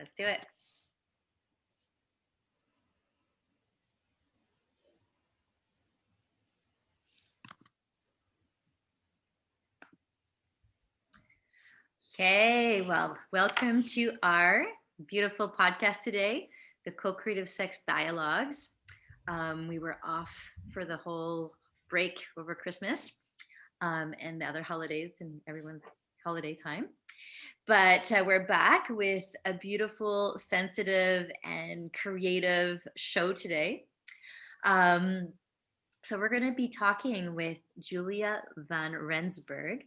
Let's do it. Okay, well, welcome to our beautiful podcast today, the Co-Creative Sex Dialogues. We were off for the whole break over Christmas and the other holidays and everyone's holiday time. But we're back with a beautiful, sensitive, and creative show today. So we're going to be talking with Julia van Rensburg.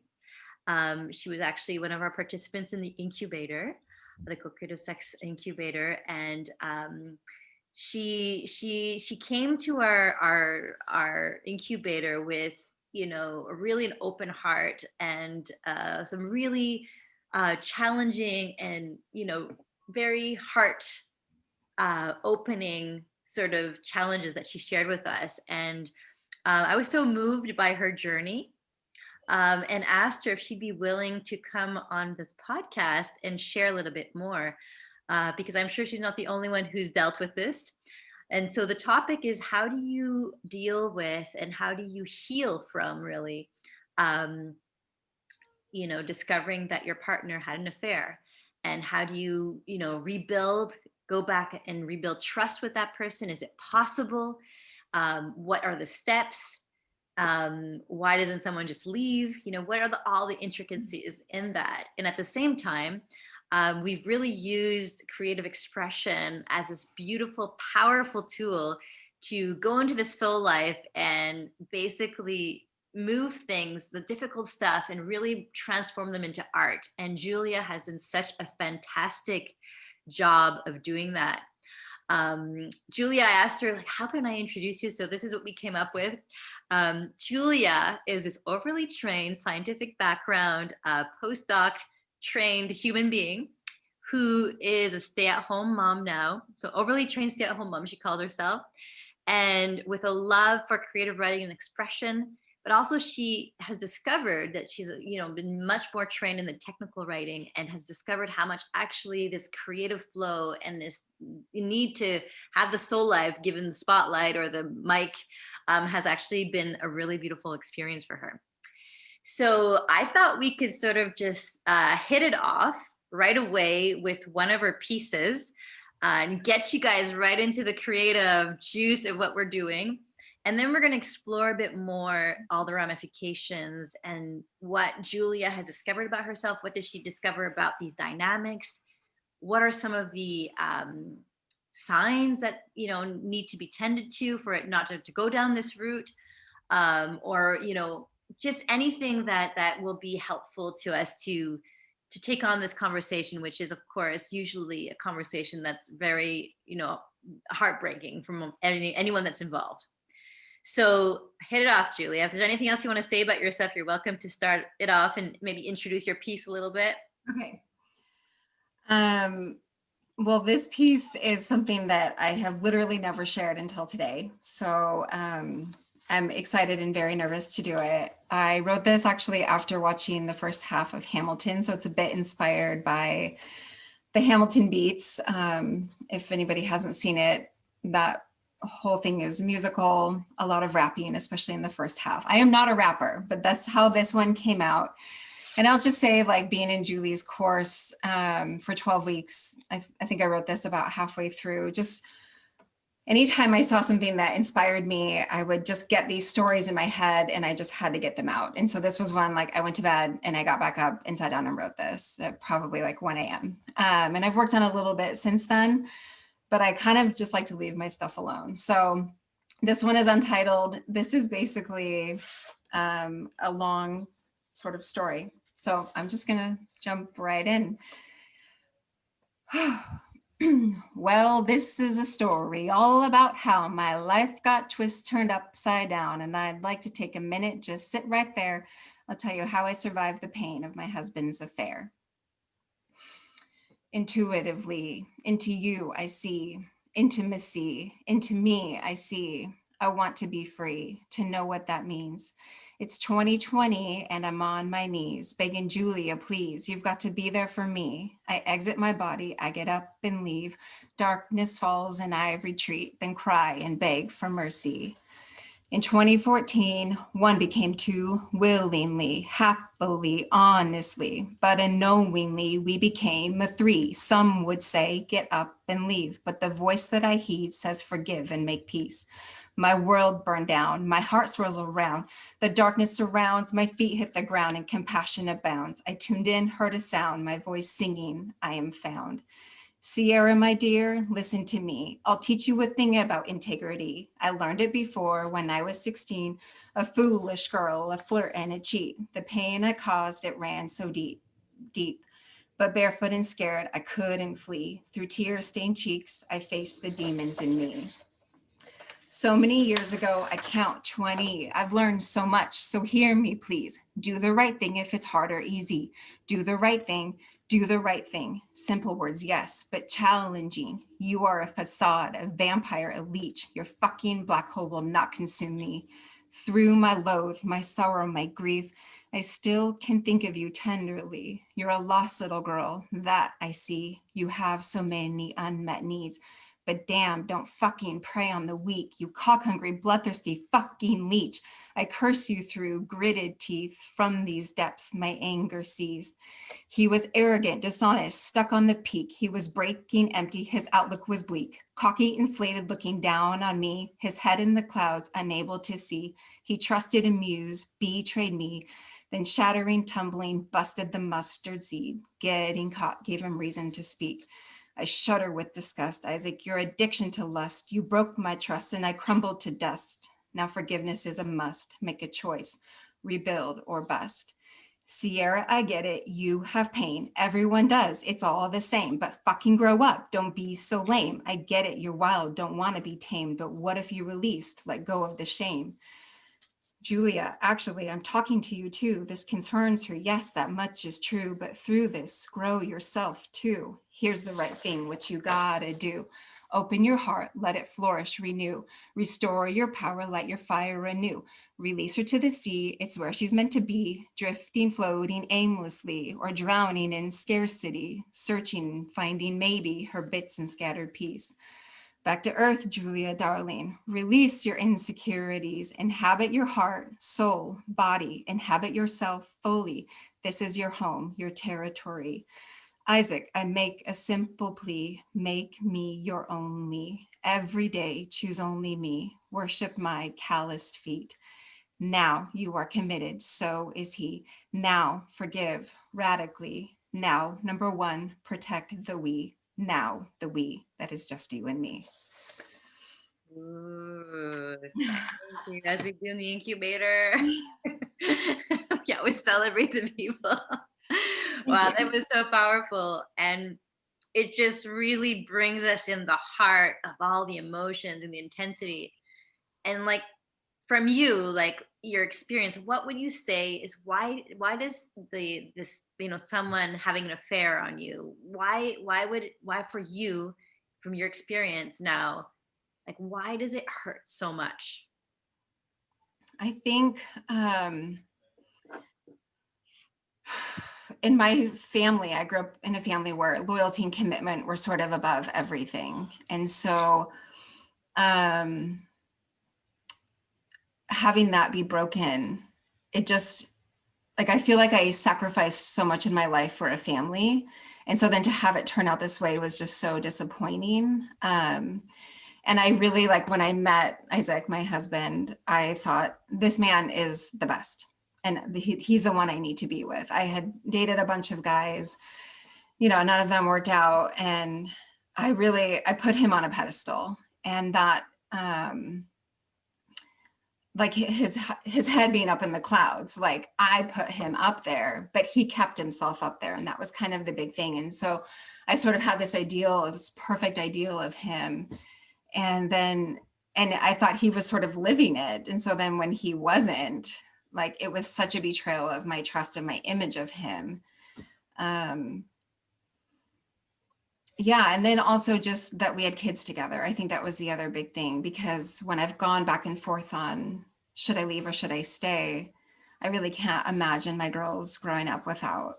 She was actually one of our participants in the incubator, the Co-Creative Sex Incubator, and she came to our incubator with really an open heart and some really challenging and very heart opening sort of challenges that she shared with us, and I was so moved by her journey and asked her if she'd be willing to come on this podcast and share a little bit more, because I'm sure she's not the only one who's dealt with this. And so the topic is, how do you deal with and how do you heal from really, um, discovering that your partner had an affair? And how do you, rebuild, go back and rebuild trust with that person? Is it possible? What are the steps? Why doesn't someone just leave? What are all the intricacies in that? And at the same time, we've really used creative expression as this beautiful, powerful tool to go into the soul life and basically move things, the difficult stuff, and really transform them into art. And Julia has done such a fantastic job of doing that. Julia, I asked her, like, how can I introduce you? So this is what we came up with. Julia is this overly trained, scientific background, postdoc trained human being who is a stay-at-home mom now. So overly trained stay-at-home mom, she calls herself, and with a love for creative writing and expression. But also she has discovered that she's, been much more trained in the technical writing and has discovered how much actually this creative flow and this need to have the soul life given the spotlight or the mic has actually been a really beautiful experience for her. So I thought we could sort of just hit it off right away with one of her pieces and get you guys right into the creative juice of what we're doing. And then we're going to explore a bit more all the ramifications and what Julia has discovered about herself. What does she discover about these dynamics? What are some of the signs that need to be tended to for it not to go down this route, or just anything that will be helpful to us to take on this conversation, which is of course usually a conversation that's very heartbreaking from anyone that's involved. So hit it off, Julia. If there's anything else you want to say about yourself, you're welcome to start it off and maybe introduce your piece a little bit. Okay. Well, this piece is something that I have literally never shared until today. So I'm excited and very nervous to do it. I wrote this actually after watching the first half of Hamilton. So it's a bit inspired by the Hamilton beats. If anybody hasn't seen it, that whole thing is musical, a lot of rapping, especially in the first half. I am not a rapper, but that's how this one came out. And I'll just say, like, being in Julie's course for 12 weeks, I think I wrote this about halfway through. Just anytime I saw something that inspired me, I would just get these stories in my head and I just had to get them out. And so this was one, like, I went to bed and I got back up and sat down and wrote this at probably like 1 a.m. And I've worked on it a little bit since then, but I kind of just like to leave my stuff alone. So this one is untitled. This is basically a long sort of story. So I'm just going to jump right in. Well, this is a story all about how my life got turned upside down, and I'd like to take a minute, just sit right there. I'll tell you how I survived the pain of my husband's affair. Intuitively, into you I see intimacy, into me I see. I want to be free, to know what that means. It's 2020 and I'm on my knees, begging Julia, please, you've got to be there for me. I exit my body, I get up and leave. Darkness falls and I retreat, then cry and beg for mercy. In 2014, one became two willingly, happily, honestly, but unknowingly we became a three. Some would say, get up and leave, but the voice that I heed says, forgive and make peace. My world burned down, my heart swirls around, the darkness surrounds, my feet hit the ground and compassion abounds. I tuned in, heard a sound, my voice singing, I am found. Sierra, my dear, listen to me. I'll teach you a thing about integrity. I learned it before when I was 16, a foolish girl, a flirt and a cheat. The pain I caused, it ran so deep, deep. But barefoot and scared, I couldn't flee. Through tear-stained cheeks, I faced the demons in me. So many years ago, I count 20. I've learned so much, so hear me, please. Do the right thing if it's hard or easy. Do the right thing, do the right thing. Simple words, yes, but challenging. You are a facade, a vampire, a leech. Your fucking black hole will not consume me. Through my loathe, my sorrow, my grief, I still can think of you tenderly. You're a lost little girl, that I see. You have so many unmet needs. But damn, don't fucking prey on the weak, you cock-hungry, bloodthirsty fucking leech. I curse you through gritted teeth. From these depths, my anger seized. He was arrogant, dishonest, stuck on the peak. He was breaking empty, his outlook was bleak. Cocky, inflated, looking down on me, his head in the clouds, unable to see. He trusted a muse, betrayed me, then shattering, tumbling, busted the mustard seed. Getting caught gave him reason to speak. I shudder with disgust. Isaac, your addiction to lust, you broke my trust and I crumbled to dust. Now forgiveness is a must. Make a choice, rebuild or bust. Sierra, I get it. You have pain. Everyone does. It's all the same, but fucking grow up. Don't be so lame. I get it. You're wild. Don't want to be tamed, but what if you released? Let go of the shame. Julia, actually, I'm talking to you too. This concerns her. Yes, that much is true, but through this, grow yourself too. Here's the right thing, what you gotta do. Open your heart, let it flourish, renew. Restore your power, let your fire renew. Release her to the sea, it's where she's meant to be. Drifting, floating aimlessly, or drowning in scarcity. Searching, finding maybe her bits and scattered peace. Back to earth, Julia, darling. Release your insecurities. Inhabit your heart, soul, body. Inhabit yourself fully. This is your home, your territory. Isaac, I make a simple plea. Make me your only. Every day, choose only me. Worship my calloused feet. Now you are committed, so is he. Now forgive radically. Now, number one, protect the we. Now the we, that is just you and me. Ooh, thank you. As we do in the incubator, we always celebrate the people. Wow, that was so powerful. And it just really brings us in the heart of all the emotions and the intensity. And like from you, like your experience, what would you say is why does this, someone having an affair on you, why for you, from your experience now, like why does it hurt so much? I think in my family, I grew up in a family where loyalty and commitment were sort of above everything. And so having that be broken, it just, like, I feel like I sacrificed so much in my life for a family. And so then to have it turn out this way was just so disappointing. And I really, like, when I met Isaac, my husband, I thought, this man is the best. And he's the one I need to be with. I had dated a bunch of guys, none of them worked out. And I put him on a pedestal. And that, like his head being up in the clouds, like I put him up there, but he kept himself up there. And that was kind of the big thing. And so I sort of had this perfect ideal of him. And I thought he was sort of living it. And so then when he wasn't, like, it was such a betrayal of my trust and my image of him. Yeah. And then also just that we had kids together. I think that was the other big thing, because when I've gone back and forth on, should I leave or should I stay? I really can't imagine my girls growing up without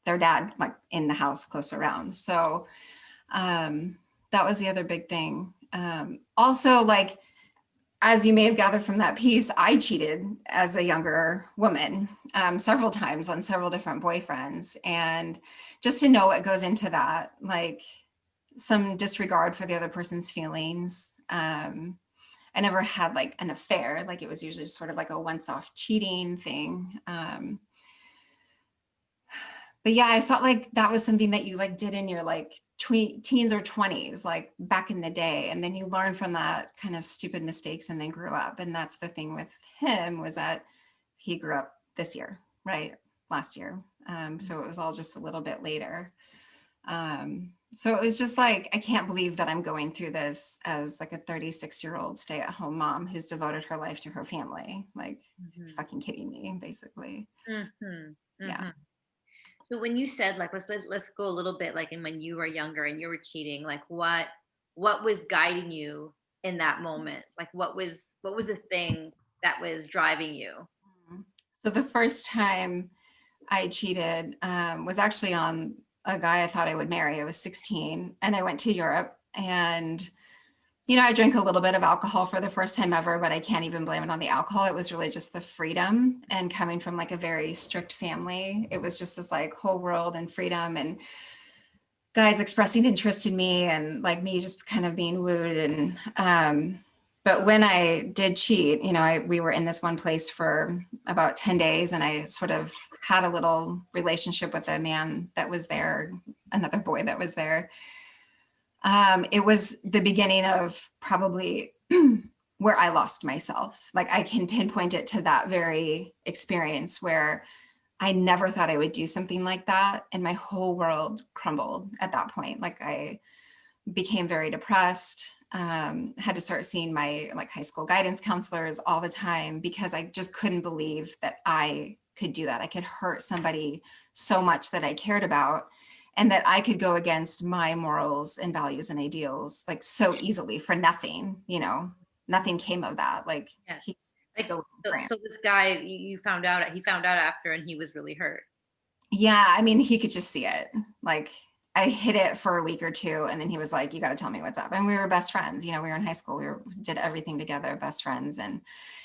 their dad like in the house close around. So that was the other big thing. Also, like, as you may have gathered from that piece, I cheated as a younger woman several times on several different boyfriends. And just to know what goes into that, like some disregard for the other person's feelings. I never had like an affair, like it was usually just sort of like a once off cheating thing. But yeah, I felt like that was something that you like did in your like teens or 20s, like back in the day. And then you learn from that kind of stupid mistakes and then grew up. And that's the thing with him, was that he grew up this year, right? Last year. So it was all just a little bit later. So it was just like, I can't believe that I'm going through this as like a 36-year-old stay-at-home mom who's devoted her life to her family. Like, you're fucking kidding me, basically. Mm-hmm. Yeah. Mm-hmm. So when you said like let's go a little bit like in when you were younger and you were cheating, like what was guiding you in that moment? Like what was the thing that was driving you? So the first time I cheated was actually on a guy I thought I would marry. I was 16 and I went to Europe, and I drank a little bit of alcohol for the first time ever, but I can't even blame it on the alcohol. It was really just the freedom, and coming from like a very strict family, it was just this like whole world and freedom, and guys expressing interest in me, and like me just kind of being wooed. And but when I did cheat, we were in this one place for about 10 days, and I sort of had a little relationship with a man that was there, another boy that was there. It was the beginning of probably where I lost myself. Like, I can pinpoint it to that very experience where I never thought I would do something like that. And my whole world crumbled at that point. Like, I became very depressed, had to start seeing my like high school guidance counselors all the time, because I just couldn't believe that I could do that. I could hurt somebody so much that I cared about, and that I could go against my morals and values and ideals like so easily for nothing. Nothing came of that. Like, Yeah. he's Like still so, grand. so this guy you found out he found out after and he was really hurt. Yeah, I mean, he could just see it. Like, I hid it for a week or two, and then he was like, "You got to tell me what's up." And we were best friends. We were in high school. Did everything together, best friends, and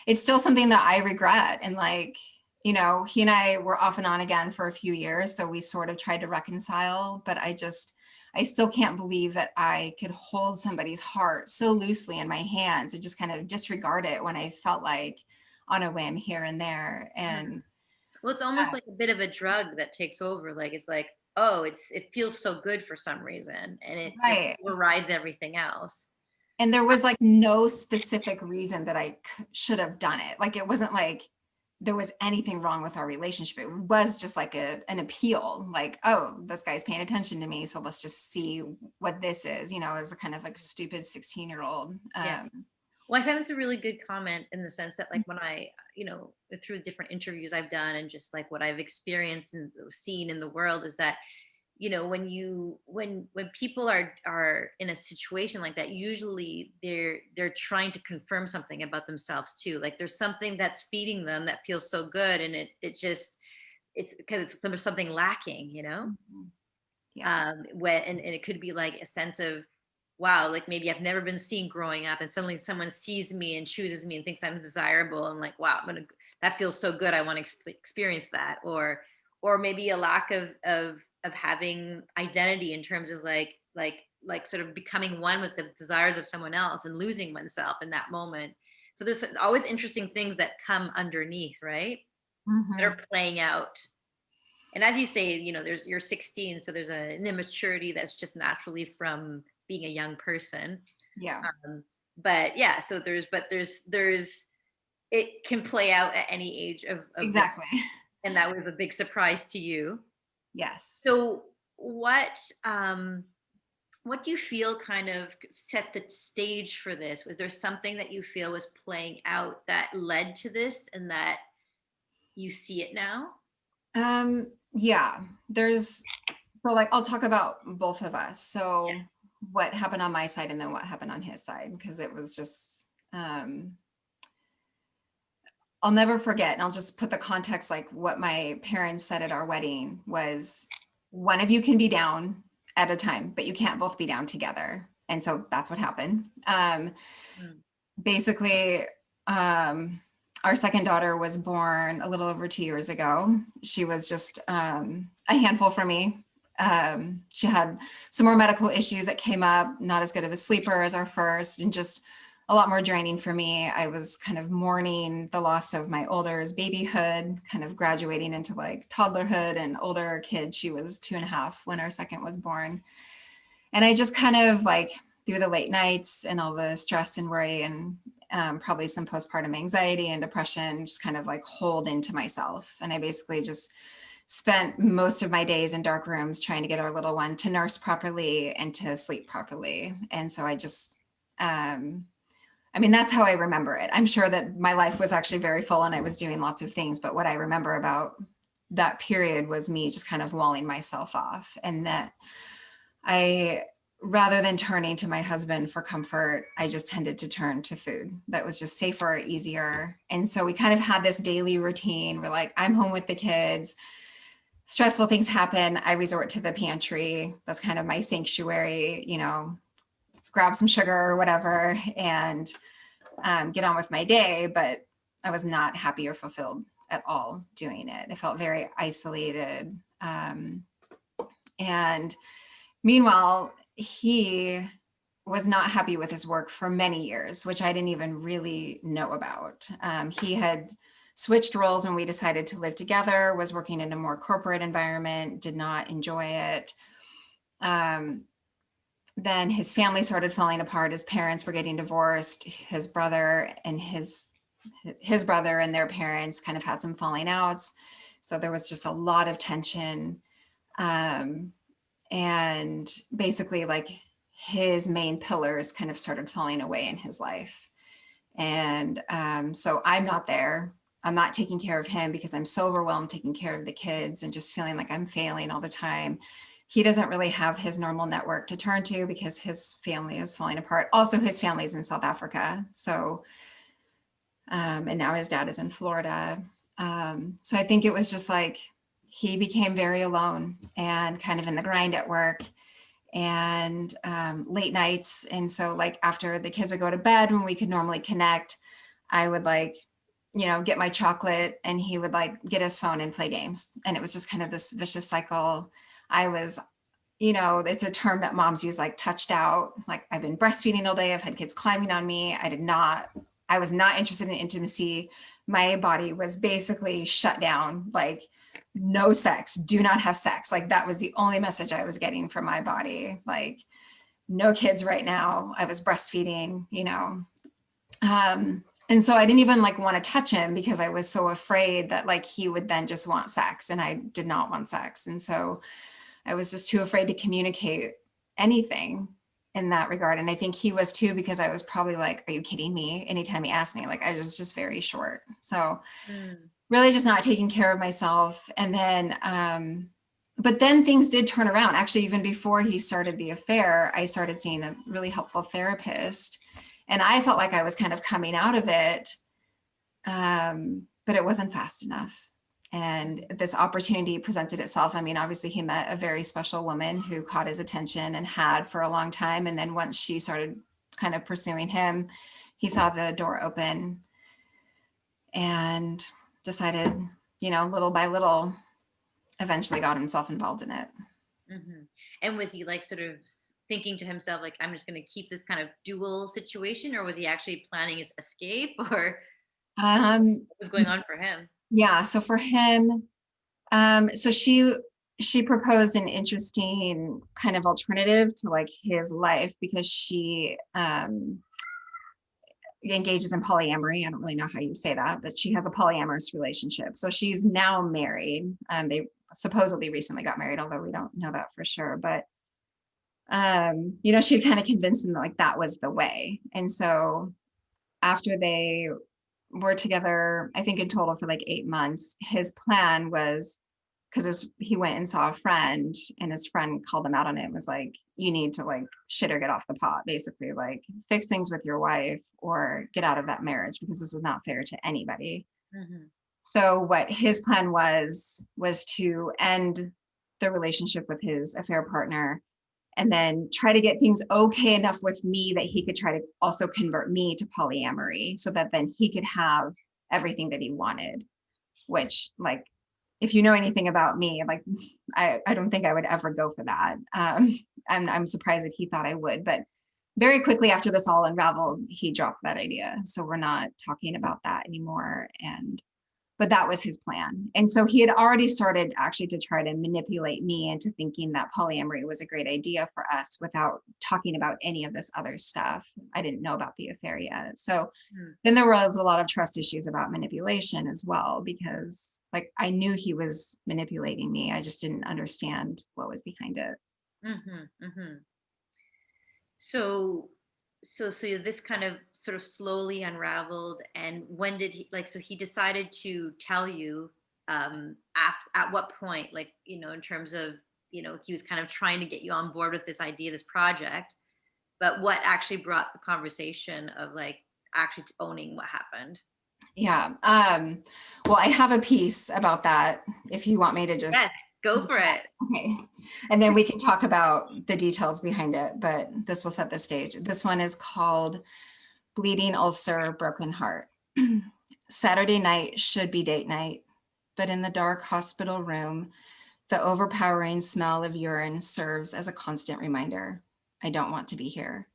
it's still something that I regret. And like, he and I were off and on again for a few years, so we sort of tried to reconcile. But I still can't believe that I could hold somebody's heart so loosely in my hands and just kind of disregard it when I felt like on a whim here and there. And Well, it's almost like a bit of a drug that takes over. Like it's like, oh, it feels so good for some reason, and it like right. overrides everything else. And there was like no specific reason that I should have done it. Like, it wasn't like there was anything wrong with our relationship. It was just like an appeal, like, oh, this guy's paying attention to me, so let's just see what this is, as a kind of like stupid 16-year-old. Yeah. Well, I find that's a really good comment in the sense that, like, when through different interviews I've done and just like what I've experienced and seen in the world is that, when people are in a situation like that, usually they're trying to confirm something about themselves too. Like there's something that's feeding them that feels so good, and it's because there's something lacking. Mhm. Yeah. And it could be like a sense of, wow, like maybe I've never been seen growing up, and suddenly someone sees me and chooses me and thinks I'm desirable, and like, wow, that feels so good, I want to experience that. Or maybe a lack of having identity in terms of like sort of becoming one with the desires of someone else and losing oneself in that moment. So there's always interesting things that come underneath, right, that Hmm. are playing out. And as you say, you're 16, so there's an immaturity that's just naturally from being a young person. Yeah, But yeah, so there's it can play out at any age of life, exactly. and that was a big surprise to you. Yes. So what do you feel kind of set the stage for this? Was there something that you feel was playing out that led to this and that you see it now? Yeah, so like, I'll talk about both of us. So what happened on my side and then what happened on his side, because it was just, I'll never forget, and I'll just put the context, like what my parents said at our wedding was, one of you can be down at a time, but you can't both be down together. And so that's what happened. Mm. Basically, our second daughter was born a little over 2 years ago. She was just a handful for me. She had some more medical issues that came up, not as good of a sleeper as our first, and just a lot more draining for me. I was kind of mourning the loss of my older's babyhood, kind of graduating into like toddlerhood and older kid. She was 2.5 when our second was born. And I just kind of like, through the late nights and all the stress and worry and probably some postpartum anxiety and depression, just kind of like holed into myself. And I basically just spent most of my days in dark rooms trying to get our little one to nurse properly and to sleep properly. And so I just, I mean, that's how I remember it. I'm sure that my life was actually very full and I was doing lots of things, but what I remember about that period was me just kind of walling myself off. And that I, rather than turning to my husband for comfort, I just tended to turn to food. That was just safer, easier. And so we kind of had this daily routine. We're like, I'm home with the kids. Stressful things happen. I resort to the pantry. That's kind of my sanctuary, you know, grab some sugar or whatever and get on with my day. But I was not happy or fulfilled at all doing it. I felt very isolated. And meanwhile, he was not happy with his work for many years, which I didn't even really know about. He had switched roles when we decided to live together, was working in a more corporate environment, did not enjoy it. Then his family started falling apart. His parents were getting divorced. His brother and his brother and their parents kind of had some falling outs. So there was just a lot of tension. And basically like his main pillars kind of started falling away in his life. And so I'm not there. I'm not taking care of him because I'm so overwhelmed taking care of the kids and just feeling like I'm failing all the time. He doesn't really have his normal network to turn to because his family is falling apart. Also, his family is in South Africa. So, and now his dad is in Florida. So I think it was just like, he became very alone and kind of in the grind at work and late nights. And so like after the kids would go to bed when we could normally connect, I would like, you know, get my chocolate and he would like get his phone and play games. And it was just kind of this vicious cycle. I was, you know, it's a term that moms use, like touched out. Like I've been breastfeeding all day. I've had kids climbing on me. I was not interested in intimacy. My body was basically shut down, like no sex, do not have sex. Like that was the only message I was getting from my body. Like no kids right now. I was breastfeeding, you know. And so I didn't even like want to touch him because I was so afraid that like he would then just want sex and I did not want sex. And so I was just too afraid to communicate anything in that regard. And I think he was too, because I was probably like, are you kidding me? Anytime he asked me, like I was just very short. So Mm. really just not taking care of myself. And then, but then things did turn around. Actually, even before he started the affair, I started seeing a really helpful therapist. And I felt like I was kind of coming out of it, but it wasn't fast enough. And this opportunity presented itself. I mean, obviously, he met a very special woman who caught his attention and had for a long time. And then once she started kind of pursuing him, he saw the door open and decided, you know, little by little, eventually got himself involved in it. Hmm. And was he like sort of thinking to himself, like, I'm just going to keep this kind of dual situation, or was he actually planning his escape, or Um, what was going on for him? yeah. So for him, so she proposed an interesting kind of alternative to like his life because she engages in polyamory. I don't really know how you say that, but she has a polyamorous relationship. So she's now married. They supposedly recently got married, although we don't know that for sure. But you know, she kind of convinced him that like that was the way. And so after they were together, I think in total for like 8 months, his plan was, because he went and saw a friend and his friend called him out on it and was like, you need to like shit or get off the pot, basically like fix things with your wife or get out of that marriage because this is not fair to anybody. Mhm. So what his plan was to end the relationship with his affair partner and then try to get things okay enough with me that he could try to also convert me to polyamory so that then he could have everything that he wanted, which, like, if you know anything about me, like, I don't think I would ever go for that. I'm surprised that he thought I would, but very quickly after this all unraveled, he dropped that idea. So we're not talking about that anymore. But that was his plan. And so he had already started actually to try to manipulate me into thinking that polyamory was a great idea for us without talking about any of this other stuff. I didn't know about the affair yet. So Mm. then there was a lot of trust issues about manipulation as well, because like I knew he was manipulating me. I just didn't understand what was behind it. Mhm. Mhm. So so this kind of sort of slowly unraveled, and when did he, like, so he decided to tell you at what point, like, in terms of, he was kind of trying to get you on board with this idea, this project, but what actually brought the conversation of, like, actually owning what happened? Yeah. Well, I have a piece about that if you want me to Yes, just. go for it. Okay. And then we can talk about the details behind it, but this will set the stage. This one is called Bleeding Ulcer, Broken Heart. Saturday night should be date night, but in the dark hospital room, the overpowering smell of urine serves as a constant reminder. I don't want to be here.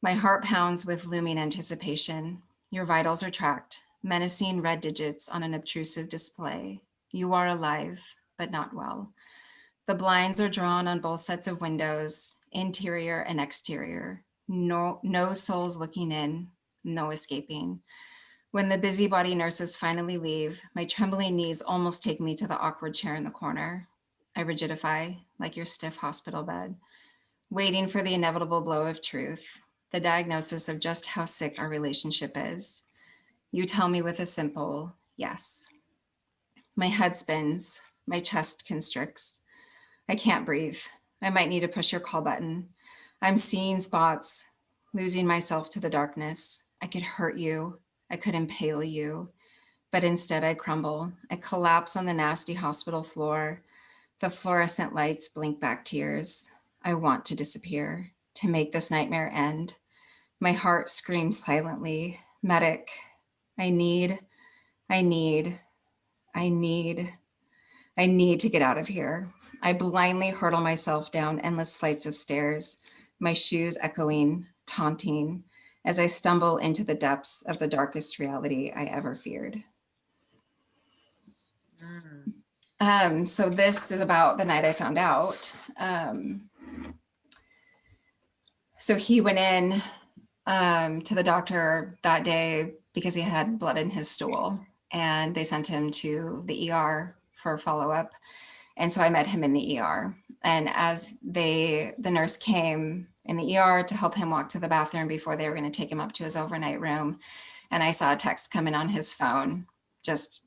My heart pounds with looming anticipation. Your vitals are tracked, menacing red digits on an obtrusive display. You are alive, but not well. The blinds are drawn on both sets of windows, interior and exterior. No souls looking in, no escaping. When the busybody nurses finally leave, my trembling knees almost take me to the awkward chair in the corner. I rigidify like your stiff hospital bed, waiting for the inevitable blow of truth, the diagnosis of just how sick our relationship is. You tell me with a simple yes. My head spins, my chest constricts. I can't breathe. I might need to push your call button. I'm seeing spots, losing myself to the darkness. I could hurt you. I could impale you. But instead, I crumble. I collapse on the nasty hospital floor. The fluorescent lights blink back tears. I want to disappear, to make this nightmare end. My heart screams silently, medic, I need, I need, I need, I need to get out of here. I blindly hurtle myself down endless flights of stairs, my shoes echoing, taunting, as I stumble into the depths of the darkest reality I ever feared. Mm. So this is about the night I found out. So he went in to the doctor that day because he had blood in his stool, and they sent him to the ER for follow-up. And so I met him in the ER. And as the nurse came in the ER to help him walk to the bathroom before they were going to take him up to his overnight room, and I saw a text come in on his phone, just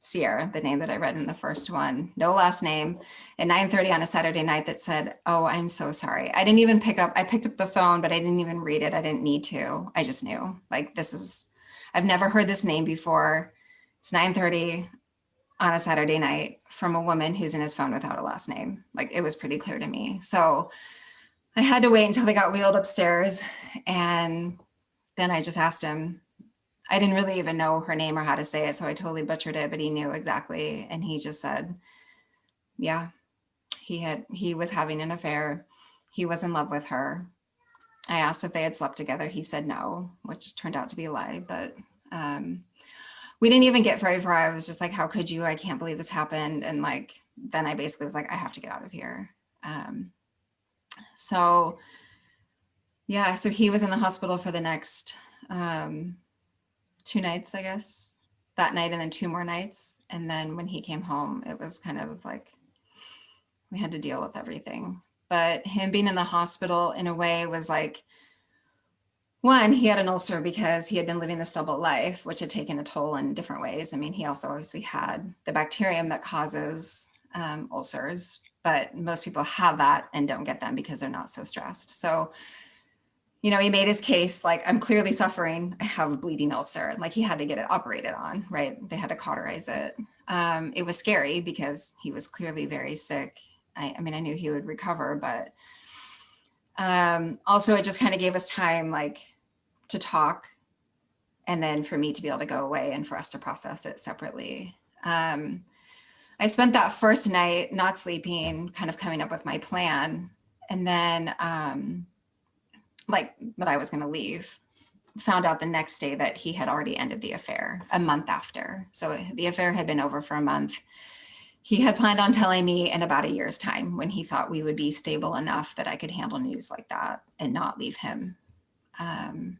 Sierra, the name that I read in the first one, no last name, at 9:30 on a Saturday night that said, "Oh, I'm so sorry." I didn't even pick up, I picked up the phone, but I didn't even read it. I didn't need to. I just knew, like, I've never heard this name before. It's 9:30 on a Saturday night from a woman who's in his phone without a last name. Like, it was pretty clear to me. So I had to wait until they got wheeled upstairs. And then I just asked him, I didn't really even know her name or how to say it, so I totally butchered it, but he knew exactly. And he just said, yeah, he was having an affair. He was in love with her. I asked if they had slept together. He said no, which turned out to be a lie. But we didn't even get very far. I was just like, how could you? I can't believe this happened. And like, then I basically was like, I have to get out of here. So yeah, so he was in the hospital for the next 2 nights, I guess, that night and then 2 more nights. And then when he came home, it was kind of like we had to deal with everything. But him being in the hospital in a way was like, one, he had an ulcer because he had been living this double life, which had taken a toll in different ways. I mean, he also obviously had the bacterium that causes ulcers, but most people have that and don't get them because they're not so stressed. So he made his case, like, I'm clearly suffering. I have a bleeding ulcer. Like, he had to get it operated on, right? They had to cauterize it. It was scary because he was clearly very sick. I mean, I knew he would recover, but also it just kind of gave us time, like, to talk, and then for me to be able to go away and for us to process it separately. I spent that first night not sleeping, kind of coming up with my plan. And then, like, that I was going to leave. Found out the next day that he had already ended the affair a month after. So the affair had been over for a month. He had planned on telling me in about a year's time, when he thought we would be stable enough that I could handle news like that and not leave him. And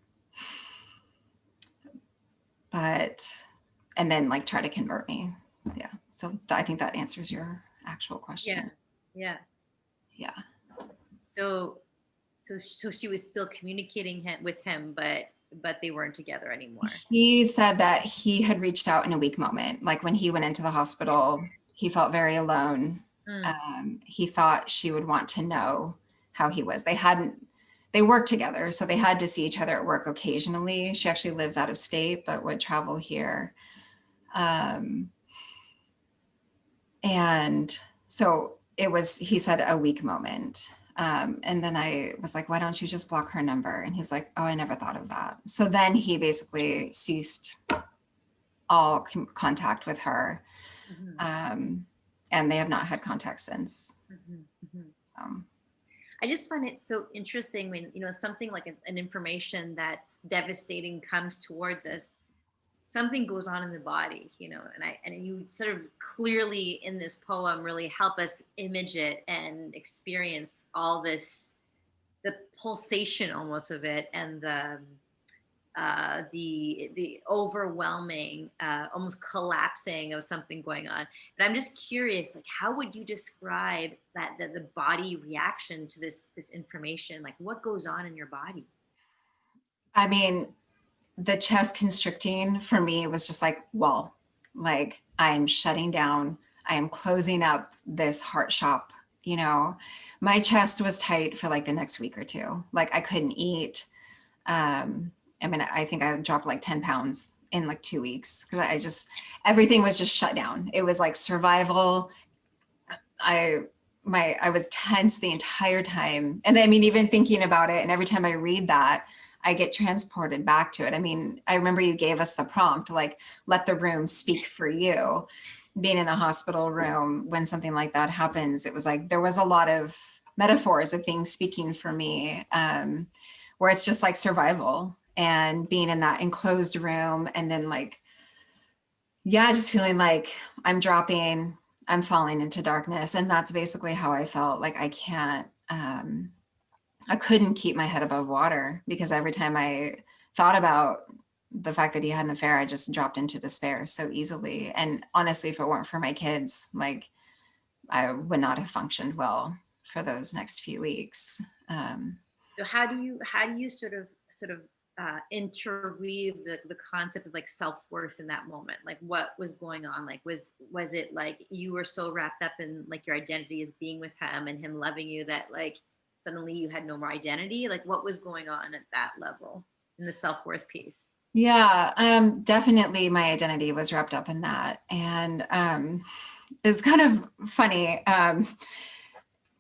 then, like, try to convert me. Yeah. So I think that answers your actual question. Yeah. Yeah. So she was still communicating with him, but they weren't together anymore. He said that he had reached out in a weak moment. Like, when he went into the hospital, he felt very alone. He thought she would want to know how he was. They worked together, so they had to see each other at work occasionally. She actually lives out of state, but would travel here. And so it was, he said, a weak moment. And then I was like, why don't you just block her number? And he was like, oh, I never thought of that. So then he basically ceased all contact with her. And they have not had contact since. So. I just find it so interesting when, something like an information that's devastating comes towards us. Something goes on in the body, and you sort of clearly in this poem really help us image it and experience all this, the pulsation almost of it, and the overwhelming, almost collapsing of something going on. But I'm just curious, like, how would you describe that the body reaction to this information? Like, what goes on in your body? I mean, the chest constricting for me was just like, well, like, I'm shutting down. I am closing up this heart shop. My chest was tight for like the next week or two. Like, I couldn't eat. I think I dropped like 10 pounds in like 2 weeks because everything was just shut down. It was like survival. I was tense the entire time. And I mean, even thinking about it, and every time I read that, I get transported back to it. I mean, I remember you gave us the prompt, like, let the room speak for you. Being in a hospital room when something like that happens, it was like, there was a lot of metaphors of things speaking for me, where it's just like survival and being in that enclosed room. And then, like, yeah, just feeling like I'm dropping, I'm falling into darkness. And that's basically how I felt. Like, I couldn't keep my head above water because every time I thought about the fact that he had an affair, I just dropped into despair so easily. And honestly, if it weren't for my kids, like, I would not have functioned well for those next few weeks. So how do you sort of interweave the concept of like self-worth in that moment? Like, what was going on? Like, was it like you were so wrapped up in like your identity as being with him and him loving you that like suddenly you had no more identity? Like, what was going on at that level in the self-worth piece? Yeah, definitely my identity was wrapped up in that. And it's kind of funny.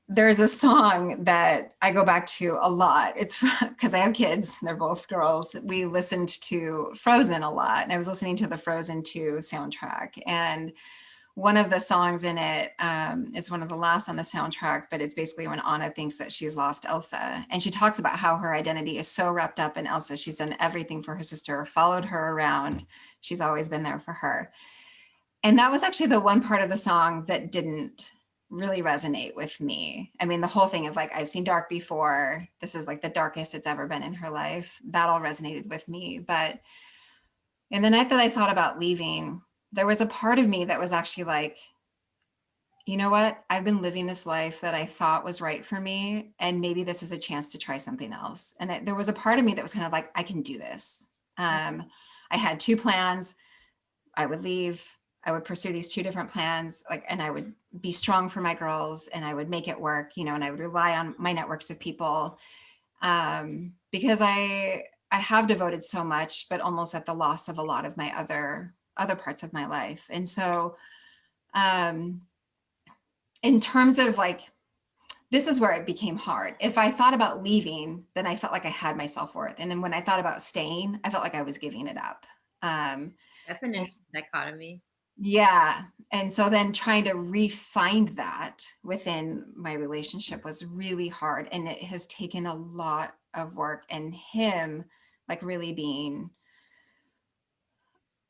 There's a song that I go back to a lot. It's because I have kids, they're both girls. We listened to Frozen a lot, and I was listening to the Frozen 2 soundtrack. And one of the songs in it is one of the last on the soundtrack, but it's basically when Anna thinks that she's lost Elsa. And she talks about how her identity is so wrapped up in Elsa. She's done everything for her sister, followed her around. She's always been there for her. And that was actually the one part of the song that didn't really resonate with me. I mean, the whole thing of like, I've seen dark before. This is like the darkest it's ever been in her life. That all resonated with me. But in the night that I thought about leaving, there was a part of me that was actually like, you know what? I've been living this life that I thought was right for me. And maybe this is a chance to try something else. And there was a part of me that was kind of like, I can do this. I had 2 plans. I would leave. I would pursue these 2 different plans, like, and I would be strong for my girls and I would make it work, and I would rely on my networks of people. because I have devoted so much, but almost at the loss of a lot of my other parts of my life. And so, um, in terms of like, this is where it became hard. If I thought about leaving, then I felt like I had my self-worth. And then when I thought about staying, I felt like I was giving it up. That's an interesting dichotomy. Yeah. And so then trying to re-find that within my relationship was really hard. And it has taken a lot of work, and him like really being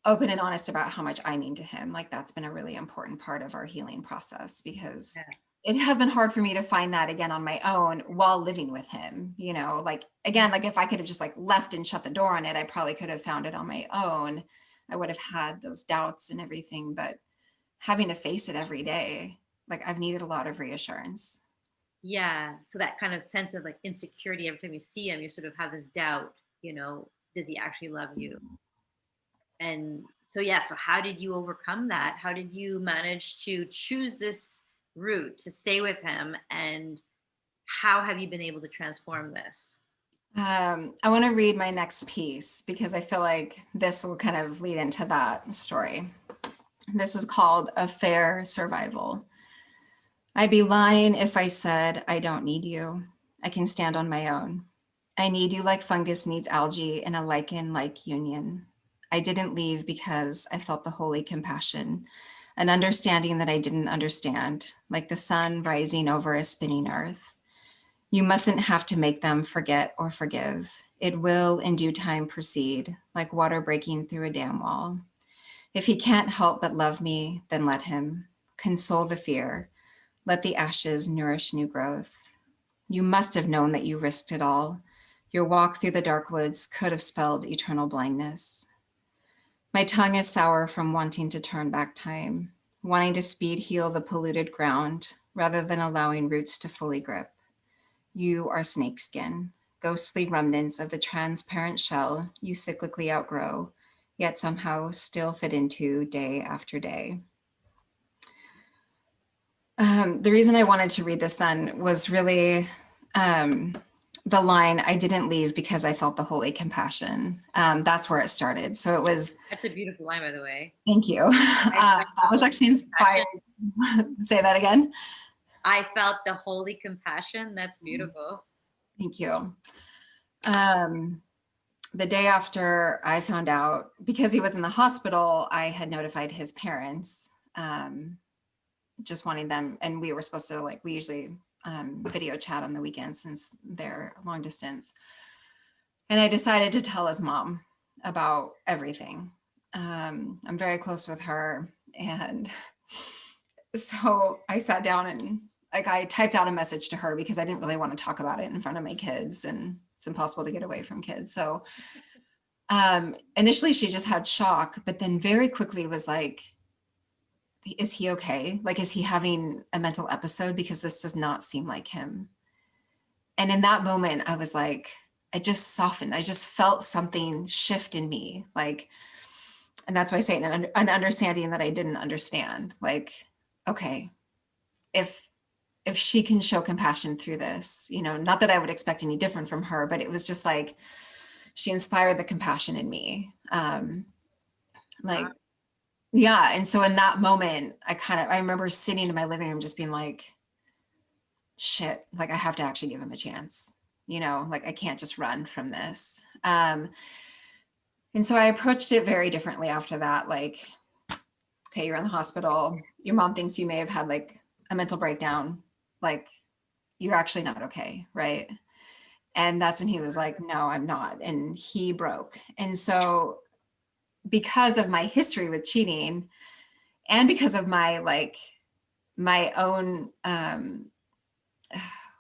open and honest about how much I mean to him. Like that's been a really important part of our healing process, because Yeah. it has been hard for me to find that again on my own while living with him. Like again, like if I could have just like left and shut the door on it, I probably could have found it on my own. I would have had those doubts and everything, but having to face it every day, like I've needed a lot of reassurance. Yeah. So that kind of sense of like insecurity every time you see him, you sort of have this doubt, does he actually love you? And so, yeah, so how did you overcome that? How did you manage to choose this route to stay with him? And how have you been able to transform this? I want to read my next piece because I feel like this will kind of lead into that story. This is called A Fair Survival. I'd be lying if I said I don't need you. I can stand on my own. I need you like fungus needs algae in a lichen-like union. I didn't leave because I felt the holy compassion, an understanding that I didn't understand, like the sun rising over a spinning earth. You mustn't have to make them forget or forgive. It will in due time proceed, like water breaking through a dam wall. If he can't help but love me, then let him. Console the fear. Let the ashes nourish new growth. You must have known that you risked it all. Your walk through the dark woods could have spelled eternal blindness. My tongue is sour from wanting to turn back time, wanting to speed heal the polluted ground rather than allowing roots to fully grip. You are snakeskin, ghostly remnants of the transparent shell you cyclically outgrow, yet somehow still fit into day after day. The reason I wanted to read this then was really the line, I didn't leave because I felt the holy compassion. That's where it started. So it was, That's a beautiful line, by the way. thank you. I felt the That was holy actually inspired. compassion. Say that again. I felt the holy compassion. That's beautiful. Thank you. Um, the day after I found out, because he was in the hospital, I had notified his parents, just wanting them, and we were supposed to we usually video chat on the weekends since they're long distance. And I decided to tell his mom about everything. I'm very close with her. And so I sat down and I typed out a message to her because I didn't really want to talk about it in front of my kids, and it's impossible to get away from kids. So initially she just had shock, but then very quickly was like, is he okay? Like, is he having a mental episode? Because this does not seem like him. And in that moment, I was like, I just softened. I just felt something shift in me. And that's why I say an understanding that I didn't understand. Like, okay, if she can show compassion through this, not that I would expect any different from her, but it was just like, she inspired the compassion in me. Like, yeah. And so in that moment, I remember sitting in my living room just being like, shit, like I have to actually give him a chance, like I can't just run from this. And so I approached it very differently after that. Like, okay, you're in the hospital. Your mom thinks you may have had like a mental breakdown. Like, you're actually not okay, right? And that's when he was like, no, I'm not. And he broke. And so because of my history with cheating, and because of my own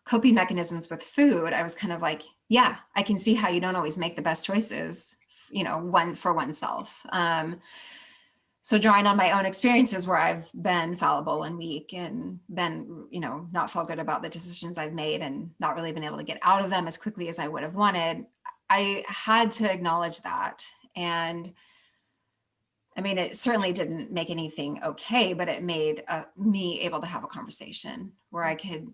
coping mechanisms with food, I was kind of like, yeah, I can see how you don't always make the best choices, one for oneself. So drawing on my own experiences where I've been fallible and weak and been, not felt good about the decisions I've made and not really been able to get out of them as quickly as I would have wanted, I had to acknowledge that. And I mean, it certainly didn't make anything okay, but it made me able to have a conversation where I could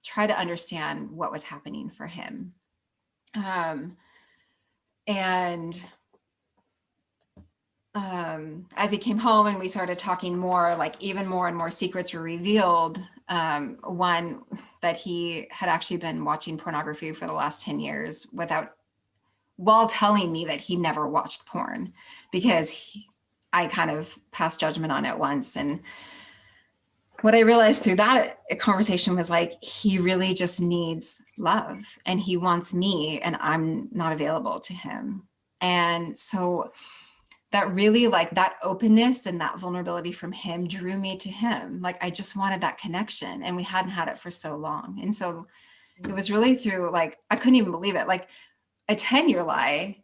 try to understand what was happening for him. Um, and as he came home and we started talking more, like even more and more secrets were revealed. One, that he had actually been watching pornography for the last 10 years while telling me that he never watched porn, because I kind of passed judgment on it once. And what I realized through that conversation was like, he really just needs love and he wants me and I'm not available to him. And so that really, like, that openness and that vulnerability from him drew me to him. Like, I just wanted that connection and we hadn't had it for so long. And so it was really through, like, I couldn't even believe it. Like a 10-year lie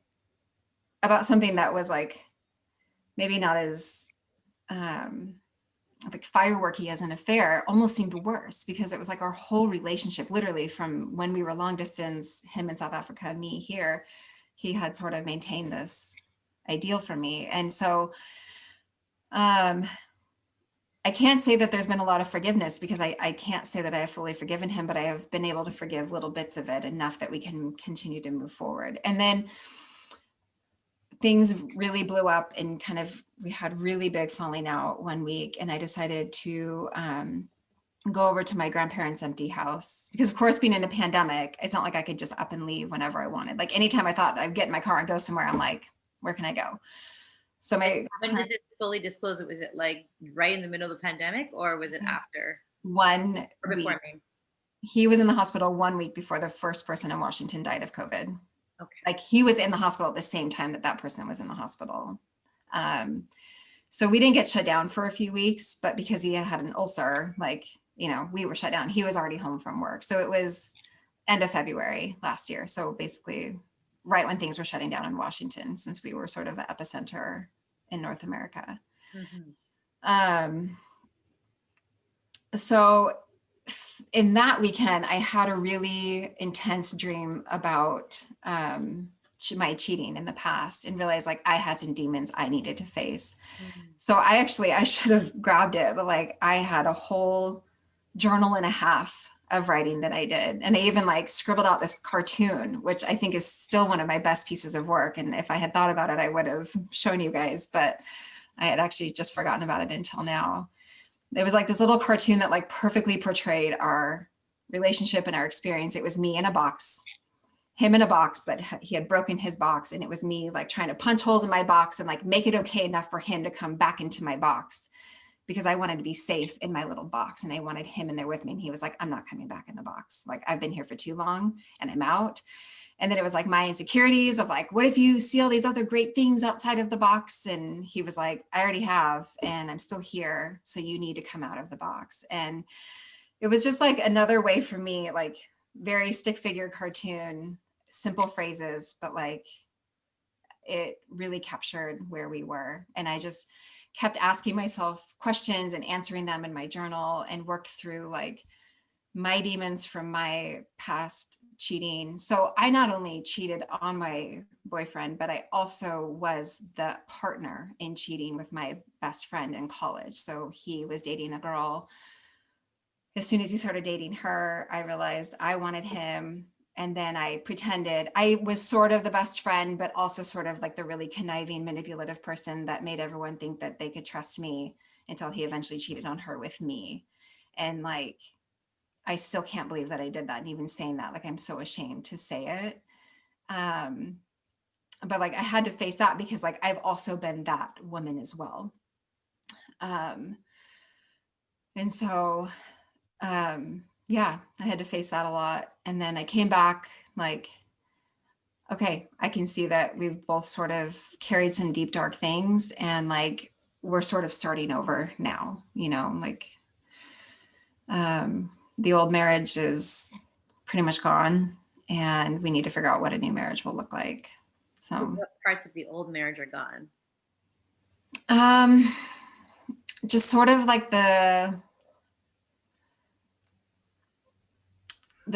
about something that was like, maybe not as, like fireworky as an affair, almost seemed worse, because it was like our whole relationship, literally from when we were long distance, him in South Africa and me here, he had sort of maintained this ideal for me. And so I can't say that there's been a lot of forgiveness, because I can't say that I have fully forgiven him, but I have been able to forgive little bits of it enough that we can continue to move forward. And then things really blew up and kind of, we had really big falling out one week, and I decided to go over to my grandparents' empty house, because of course, being in a pandemic, it's not like I could just up and leave whenever I wanted. Like anytime I thought I'd get in my car and go somewhere, I'm like, where can I go? So When did this fully disclose it? Was it like right in the middle of the pandemic, or was it after? 1 Or week. before me? He was in the hospital 1 week before the first person in Washington died of COVID. Okay. Like he was in the hospital at the same time that that person was in the hospital. So we didn't get shut down for a few weeks, but because he had an ulcer, like, you know, we were shut down. He was already home from work. So it was end of February last year. So basically right when things were shutting down in Washington, since we were sort of the epicenter in North America. So in that weekend, I had a really intense dream about my cheating in the past, and realized like I had some demons I needed to face. So I should have grabbed it, but like I had a whole journal and a half of writing that I did. And I even like scribbled out this cartoon, which I think is still one of my best pieces of work. And if I had thought about it, I would have shown you guys, but I had actually just forgotten about it until now. It was like this little cartoon that like perfectly portrayed our relationship and our experience. It was me in a box, him in a box that he had broken his box. And it was me like trying to punch holes in my box and like make it okay enough for him to come back into my box, because I wanted to be safe in my little box and I wanted him in there with me. And he was like, I'm not coming back in the box. Like I've been here for too long and I'm out. And then it was like my insecurities of like, what if you see all these other great things outside of the box? And he was like, I already have, and I'm still here. So you need to come out of the box. And it was just like another way for me, like very stick figure cartoon, simple phrases, but like it really captured where we were. And I just kept asking myself questions and answering them in my journal, and worked through like my demons from my past cheating. So I not only cheated on my boyfriend, but I also was the partner in cheating with my best friend in college. So he was dating a girl. As soon as he started dating her, I realized I wanted him. And then I pretended I was sort of the best friend, but also sort of like the really conniving, manipulative person that made everyone think that they could trust me, until he eventually cheated on her with me. And like, I still can't believe that I did that. And even saying that, like, I'm so ashamed to say it. But like, I had to face that, because like, I've also been that woman as well. And so, yeah, I had to face that a lot. And then I came back like, okay, I can see that we've both sort of carried some deep, dark things, and like, we're sort of starting over now, you know, like, the old marriage is pretty much gone, and we need to figure out what a new marriage will look like. So So, what parts of the old marriage are gone? just sort of like there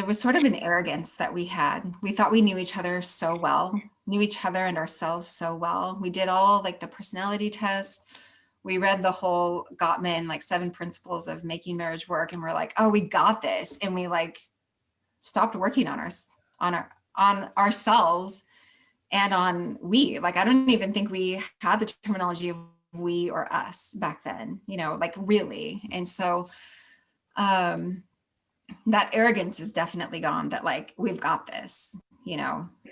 was sort of an arrogance that we had. We thought we knew each other so well, knew each other and ourselves so well. We did all like the personality test. We read the whole Gottman, like 7 principles of making marriage work. And we're like, oh, we got this. And we like stopped working on on ourselves and on we. Like, I don't even think we had the terminology of we or us back then, like really. And so that arrogance is definitely gone, that like, we've got this, Like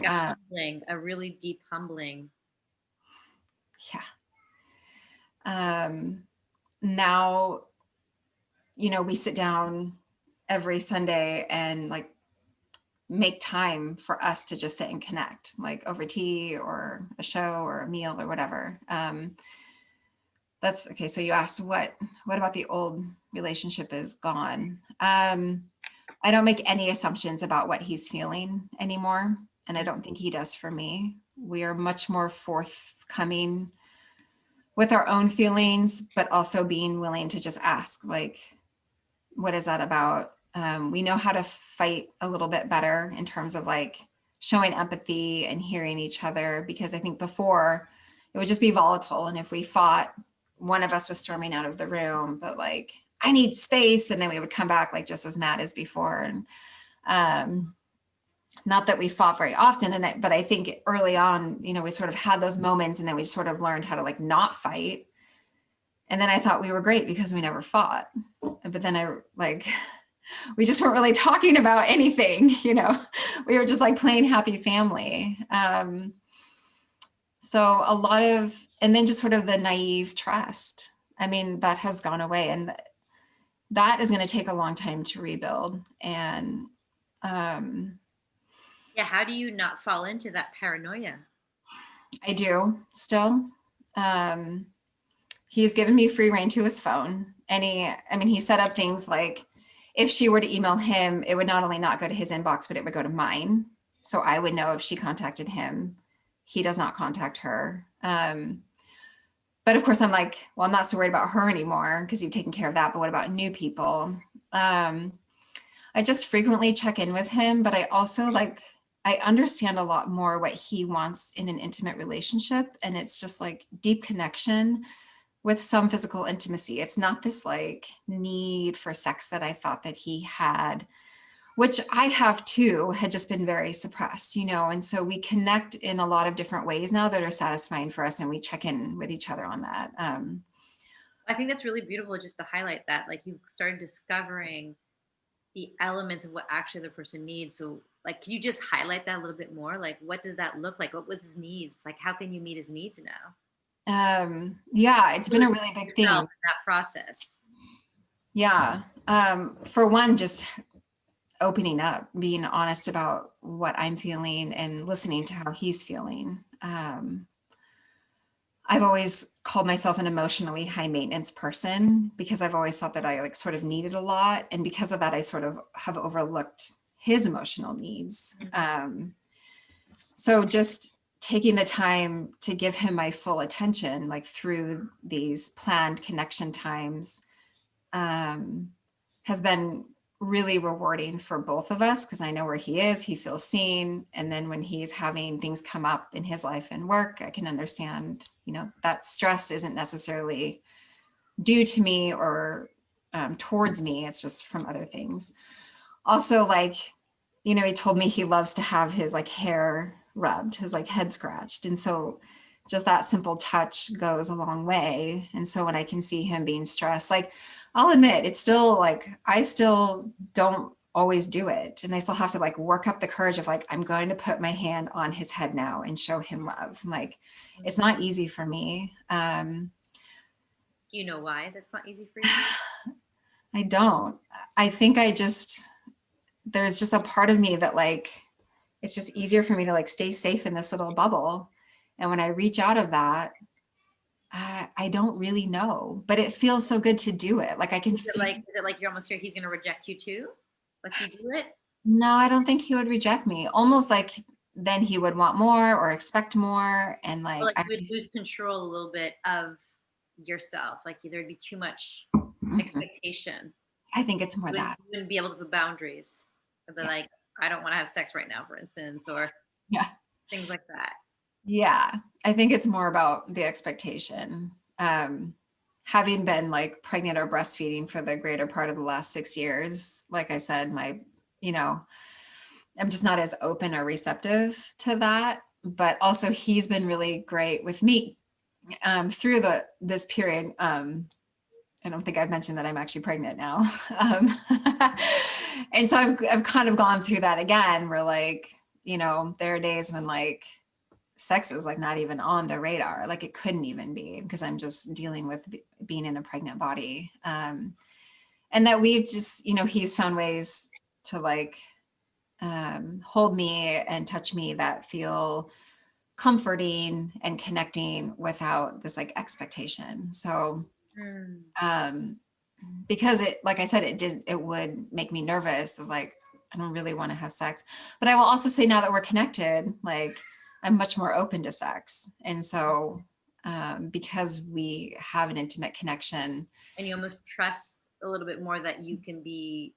a humbling, a really deep humbling. yeah. Now, we sit down every Sunday and like make time for us to just sit and connect, like over tea or a show or a meal or whatever. That's okay. So you asked what about the old relationship is gone? I don't make any assumptions about what he's feeling anymore. And I don't think he does for me. We are much more forthcoming with our own feelings, but also being willing to just ask, like, what is that about? We know how to fight a little bit better in terms of like showing empathy and hearing each other, because I think before it would just be volatile. And if we fought, one of us was storming out of the room, but like, I need space. And then we would come back like just as mad as before. And not that we fought very often, but I think early on, we sort of had those moments, and then we sort of learned how to like not fight. And then I thought we were great because we never fought. But then we just weren't really talking about anything, we were just like playing happy family. So a lot of, and then just sort of the naive trust. I mean, that has gone away, and that is going to take a long time to rebuild. And Yeah. How do you not fall into that paranoia? I do still. He's given me free rein to his phone. And he set up things like, if she were to email him, it would not only not go to his inbox, but it would go to mine. So I would know if she contacted him. He does not contact her. But of course I'm like, well, I'm not so worried about her anymore because you've taken care of that. But what about new people? I just frequently check in with him, but I also I understand a lot more what he wants in an intimate relationship. And it's just like deep connection with some physical intimacy. It's not this like need for sex that I thought that he had, which I have too, had just been very suppressed, and so we connect in a lot of different ways now that are satisfying for us, and we check in with each other on that. I think that's really beautiful just to highlight that, like, you started discovering the elements of what actually the person needs. So like, can you just highlight that a little bit more? Like, what does that look like? What was his needs? Like, how can you meet his needs now? Yeah, it's been a really big thing. Yourself in that process. Yeah. For one, just opening up, being honest about what I'm feeling and listening to how he's feeling. I've always called myself an emotionally high maintenance person because I've always thought that I like sort of needed a lot. And because of that, I sort of have overlooked his emotional needs. So just taking the time to give him my full attention, like through these planned connection times, has been really rewarding for both of us, because I know where he is, he feels seen. And then when he's having things come up in his life and work, I can understand, that stress isn't necessarily due to me or towards me. It's just from other things. Also, he told me he loves to have his like hair rubbed, his like head scratched. And so just that simple touch goes a long way. And so when I can see him being stressed, like, I'll admit it's still like, I still don't always do it. And I still have to like work up the courage of like, I'm going to put my hand on his head now and show him love. Like, it's not easy for me. Do you know why that's not easy for you? I don't. I think there's just a part of me that like, it's just easier for me to like stay safe in this little bubble. And when I reach out of that, I don't really know, but it feels so good to do it. Like I can Is it like you're almost scared he's going to reject you too? Like you do it? No, I don't think he would reject me. Almost like then he would want more or expect more. And Or like, like you would lose control a little bit of yourself. Like there'd be too much expectation. I think it's more You that. wouldn't be able to put boundaries. Of the Yeah. like, I don't want to have sex right now, for instance, or Yeah. things like that. Yeah. I think it's more about the expectation. Having been like pregnant or breastfeeding for the greater part of the last 6 years, like I said, my, I'm just not as open or receptive to that. But also he's been really great with me through this period. I don't think I've mentioned that I'm actually pregnant now. Um, and so I've kind of gone through that again where like, there are days when like sex is like not even on the radar. Like it couldn't even be because I'm just dealing with being in a pregnant body. And that we've just, he's found ways to like hold me and touch me that feel comforting and connecting without this like expectation. So, Mm. um, because it, like I said, it would make me nervous of like, I don't really want to have sex. But I will also say now that we're connected, like I'm much more open to sex. And so, because we have an intimate connection. And you almost trust a little bit more that you can be,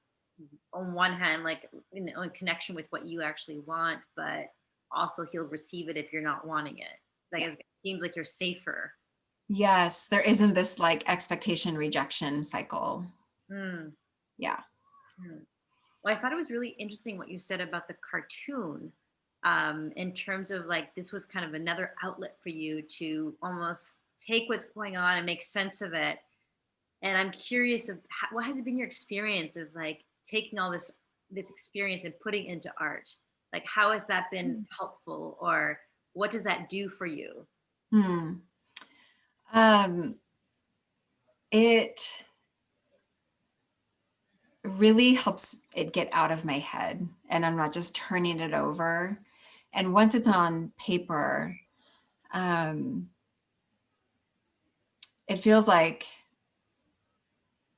on one hand, like in connection with what you actually want, but also he'll receive it if you're not wanting it. Like Yeah. it seems like you're safer. Yes, there isn't this like expectation rejection cycle. Mm. Yeah. Mm. Well, I thought it was really interesting what you said about the cartoon, in terms of like this was kind of another outlet for you to almost take what's going on and make sense of it. And I'm curious of what has it been your experience of like taking all this experience and putting it into art? Like how has that been helpful, or what does that do for you? Hmm. Um, it really helps it get out of my head and I'm not just turning it over. And once it's on paper, um, it feels like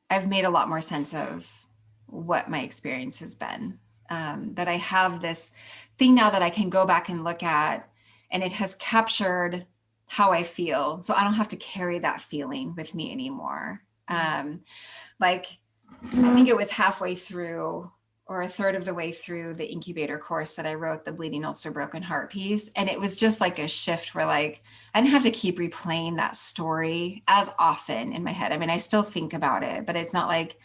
I've made a lot more sense of what my experience has been. That I have this thing now that I can go back and look at, and it has captured how I feel. So I don't have to carry that feeling with me anymore. Like, I think it was halfway through or a third of the way through the incubator course that I wrote the Bleeding Ulcer Broken Heart piece. And it was just like a shift where like I didn't have to keep replaying that story as often in my head. I mean, I still think about it, but it's not like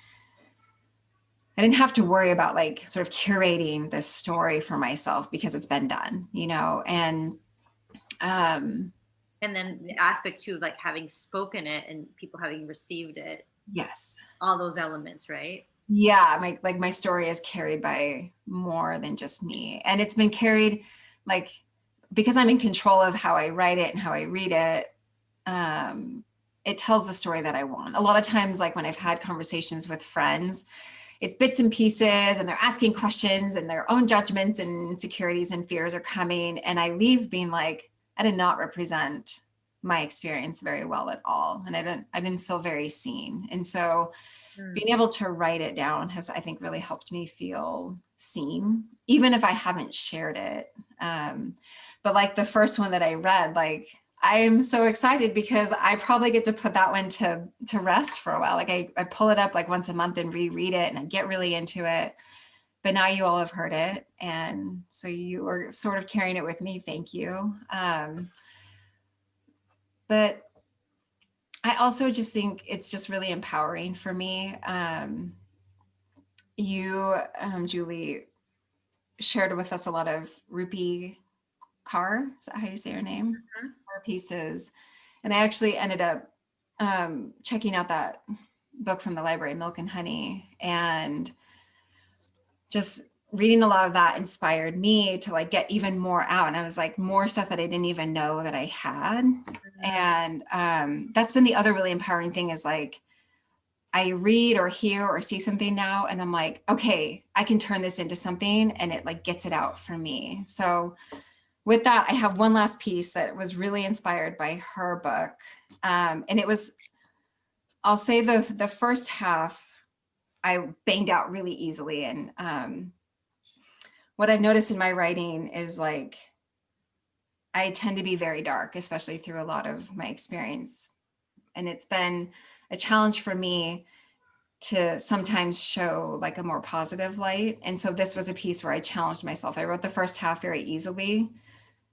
I didn't have to worry about like sort of curating this story for myself because it's been done, and um And then the aspect too of like having spoken it and people having received it, yes. all those elements, right? Yeah, my story is carried by more than just me. And it's been carried like because I'm in control of how I write it and how I read it, it tells the story that I want. A lot of times, like when I've had conversations with friends, it's bits and pieces and they're asking questions and their own judgments and insecurities and fears are coming. And I leave being like, I did not represent my experience very well at all. And I didn't feel very seen. And so Mm. being able to write it down has, I think, really helped me feel seen, even if I haven't shared it. But like the first one that I read, like I'm so excited because I probably get to put that one to rest for a while. Like I pull it up like once a month and reread it and I get really into it. But now you all have heard it. And so you are sort of carrying it with me. Thank you. But I also just think it's just really empowering for me. You, Julie, shared with us a lot of Rupi Kaur. Is that how you say her name? Mhm. Her pieces. And I actually ended up checking out that book from the library, Milk and Honey, and just reading a lot of that inspired me to like get even more out. And I was like, more stuff that I didn't even know that I had. And that's been the other really empowering thing is like, I read or hear or see something now and I'm like, okay, I can turn this into something and it like gets it out for me. So with that, I have one last piece that was really inspired by her book. And it was, I'll say the first half I banged out really easily. And what I've noticed in my writing is like, I tend to be very dark, especially through a lot of my experience. And it's been a challenge for me to sometimes show like a more positive light. And so this was a piece where I challenged myself. I wrote the first half very easily,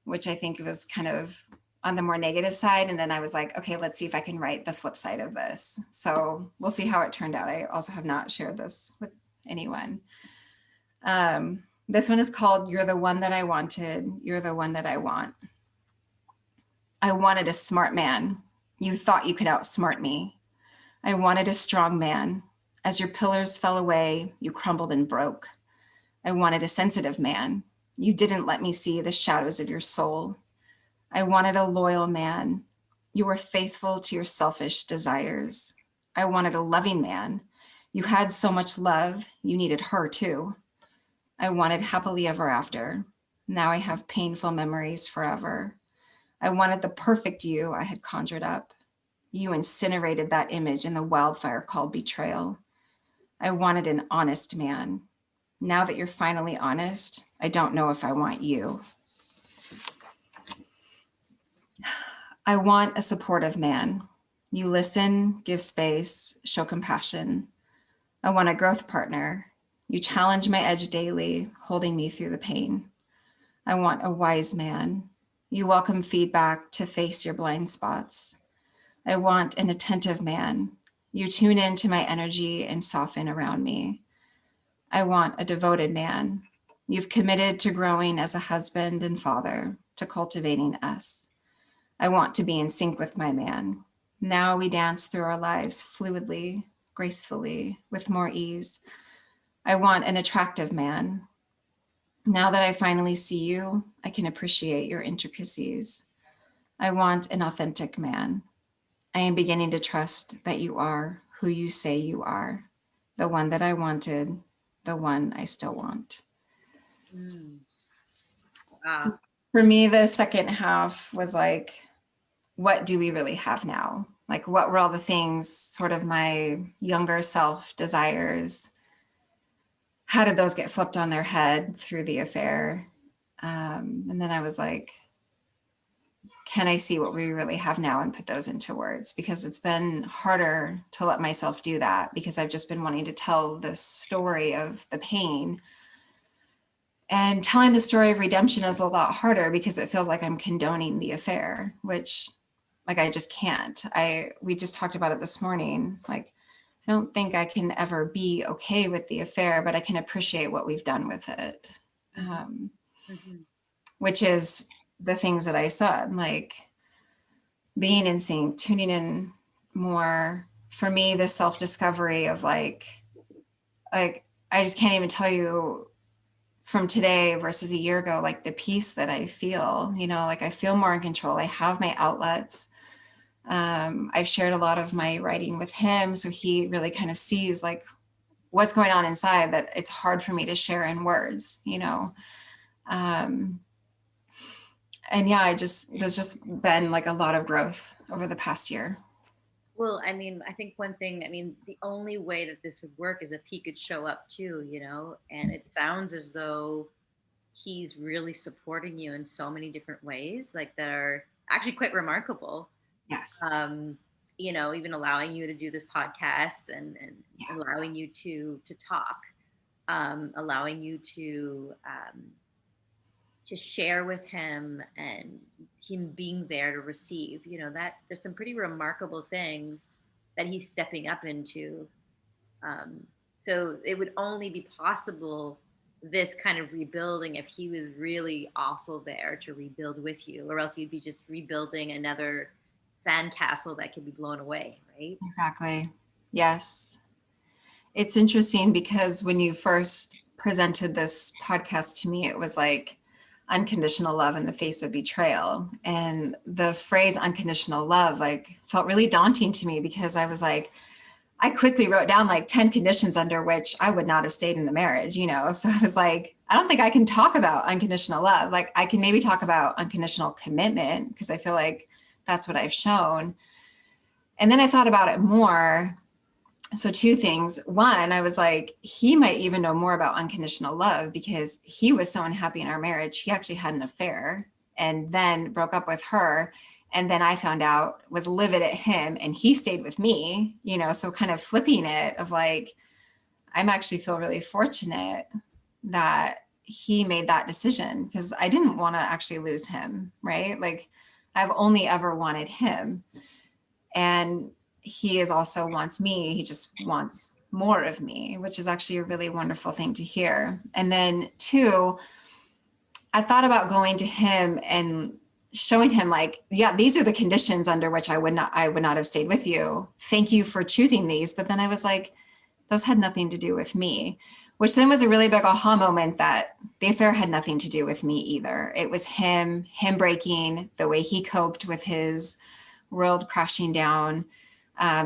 which I think was kind of on the more negative side. And then I was like, okay, let's see if I can write the flip side of this. So we'll see how it turned out. I also have not shared this with anyone. This one is called You're the One That I Wanted. You're the One That I Want. I wanted a smart man. You thought you could outsmart me. I wanted a strong man. As your pillars fell away, you crumbled and broke. I wanted a sensitive man. You didn't let me see the shadows of your soul. I wanted a loyal man. You were faithful to your selfish desires. I wanted a loving man. You had so much love, you needed her too. I wanted happily ever after. Now I have painful memories forever. I wanted the perfect you I had conjured up. You incinerated that image in the wildfire called betrayal. I wanted an honest man. Now that you're finally honest, I don't know if I want you. I want a supportive man. You listen, give space, show compassion. I want a growth partner. You challenge my edge daily, holding me through the pain. I want a wise man. You welcome feedback to face your blind spots. I want an attentive man. You tune into my energy and soften around me. I want a devoted man. You've committed to growing as a husband and father, to cultivating us. I want to be in sync with my man. Now we dance through our lives fluidly, gracefully, with more ease. I want an attractive man. Now that I finally see you, I can appreciate your intricacies. I want an authentic man. I am beginning to trust that you are who you say you are, the one that I wanted, the one I still want. Mm. So Wow. for me, the second half was like, what do we really have now? Like, what were all the things, sort of my younger self desires? How did those get flipped on their head through the affair? And then I was like, can I see what we really have now and put those into words? Because it's been harder to let myself do that because I've just been wanting to tell this story of the pain. And telling the story of redemption is a lot harder because it feels like I'm condoning the affair, which like I just can't. We just talked about it this morning. Like I don't think I can ever be okay with the affair, but I can appreciate what we've done with it. Mhm. Mhm. Which is the things that I said, like being in sync, tuning in more. For me, the self-discovery of like I just can't even tell you from today versus a year ago, like the peace that I feel, like I feel more in control. I have my outlets. I've shared a lot of my writing with him. So he really kind of sees like what's going on inside that it's hard for me to share in words. Um, and yeah, there's just been like a lot of growth over the past year. Well, I mean, I think one thing, I mean, the only way that this would work is if he could show up too, and it sounds as though he's really supporting you in so many different ways, like that are actually quite remarkable. Yes. Um, even allowing you to do this podcast and Yeah. allowing you to talk, allowing you to share with him and him being there to receive, that there's some pretty remarkable things that he's stepping up into. Um, so it would only be possible this kind of rebuilding if he was really also there to rebuild with you, or else you'd be just rebuilding another sandcastle that could be blown away, right? Exactly. Yes. It's interesting because when you first presented this podcast to me, it was like unconditional love in the face of betrayal. And the phrase unconditional love like felt really daunting to me because I was like, I quickly wrote down like 10 conditions under which I would not have stayed in the marriage. So I was like, I don't think I can talk about unconditional love. Like I can maybe talk about unconditional commitment because I feel like that's what I've shown. And then I thought about it more. So two things. One, I was like, he might even know more about unconditional love because he was so unhappy in our marriage. He actually had an affair and then broke up with her. And then I found out was livid at him and he stayed with me. So kind of flipping it of like, I'm actually feel really fortunate that he made that decision because I didn't want to actually lose him, right? Like I've only ever wanted him. And he is also wants me. He just wants more of me, which is actually a really wonderful thing to hear. And then 2, I thought about going to him and showing him like, yeah, these are the conditions under which I would not have stayed with you. Thank you for choosing these. But then I was like, those had nothing to do with me, which then was a really big aha moment that the affair had nothing to do with me either. It was him breaking, the way he coped with his world crashing down.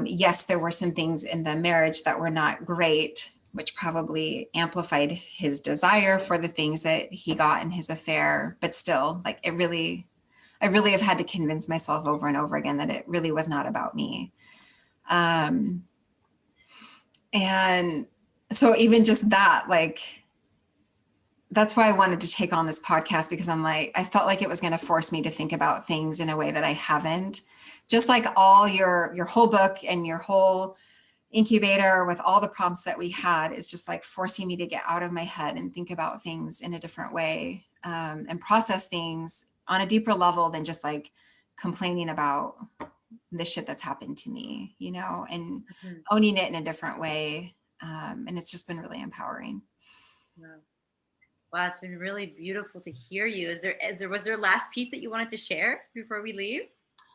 Yes, there were some things in the marriage that were not great, which probably amplified his desire for the things that he got in his affair. But still, like I really have had to convince myself over and over again that it really was not about me. And so even just that, like, that's why I wanted to take on this podcast, because I'm like, I felt like it was going to force me to think about things in a way that I haven't. Just like all your whole book and your whole incubator with all the prompts that we had is just like forcing me to get out of my head and think about things in a different way, and process things on a deeper level than just like complaining about the shit that's happened to me, you know, and Mhm. owning it in a different way. And it's just been really empowering. Wow. Wow, it's been really beautiful to hear you. Was there a last piece that you wanted to share before we leave?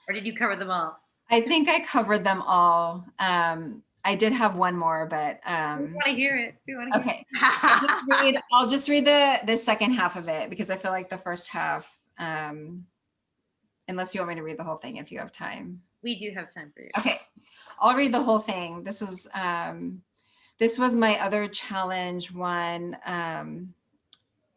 Or did you cover them all? I think I covered them all. I did have one more, but We want to hear it. We want to hear okay. it. I'll just read the second half of it, because I feel like the first half, unless you want me to read the whole thing if you have time. We do have time for you. Okay, I'll read the whole thing. This was my other challenge one.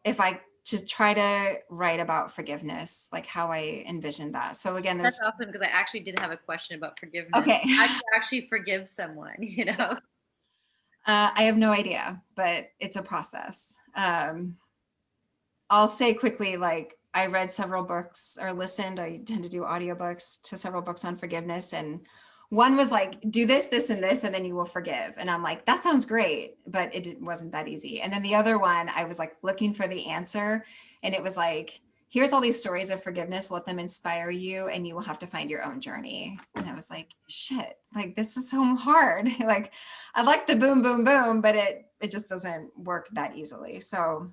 If I to try to write about forgiveness, like how I envisioned that. So again, That's there's awesome, because I actually did have a question about forgiveness. okay. How do you actually forgive someone, you know? I have no idea, but it's a process. I'll say quickly, like I read several books or listened. I tend to do audiobooks to several books on forgiveness. And one was like, do this, this, and this, and then you will forgive. And I'm like, that sounds great, but it wasn't that easy. And then the other one, I was like looking for the answer. And it was like, here's all these stories of forgiveness. Let them inspire you, and you will have to find your own journey. And I was like, shit, like this is so hard. Like I like the boom, boom, boom, but it just doesn't work that easily. So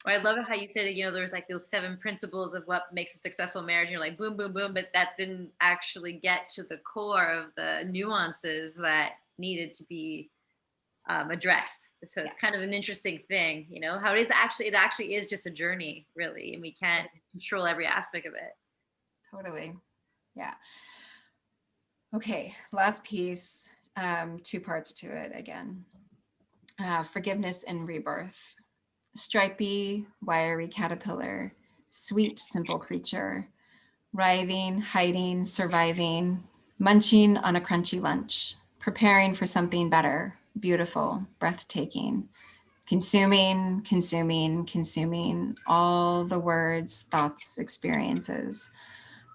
I love it how you say that, you know, there's like those 7 principles of what makes a successful marriage. And you're like, boom, boom, boom. But that didn't actually get to the core of the nuances that needed to be addressed. So it's kind of an interesting thing, you know, how it actually is just a journey, really. And we can't control every aspect of it. totally. Yeah. Okay. Last piece, 2 parts to it again. Forgiveness and rebirth. Stripy, wiry caterpillar, sweet, simple creature, writhing, hiding, surviving, munching on a crunchy lunch, preparing for something better, beautiful, breathtaking, consuming, consuming, consuming, all the words, thoughts, experiences,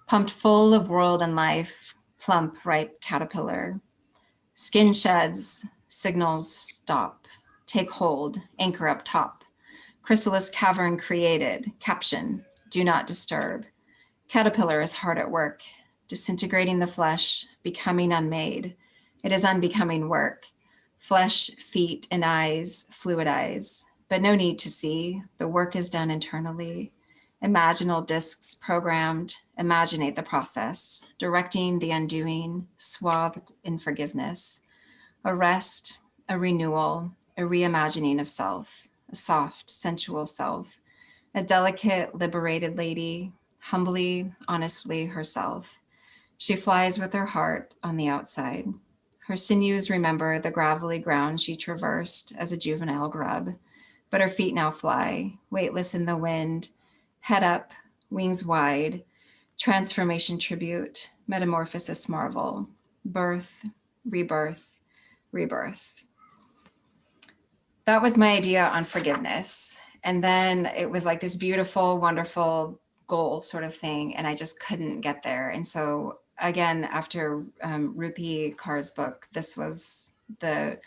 pumped full of world and life, plump, ripe caterpillar, skin sheds, signals, stop, take hold, anchor up top, chrysalis cavern created, caption, do not disturb. Caterpillar is hard at work, disintegrating the flesh, becoming unmade. It is unbecoming work. Flesh, feet, and eyes fluidize, but no need to see. The work is done internally. Imaginal discs programmed, imaginate the process, directing the undoing, swathed in forgiveness. A rest, a renewal, a reimagining of self, a soft, sensual self, a delicate, liberated lady, humbly, honestly herself. She flies with her heart on the outside. Her sinews remember the gravelly ground she traversed as a juvenile grub, but her feet now fly, weightless in the wind, head up, wings wide, transformation tribute, metamorphosis marvel, birth, rebirth, rebirth. That was my idea on forgiveness. And then it was like this beautiful, wonderful goal sort of thing. And I just couldn't get there. And so again, after Rupi Kaur's book, this was the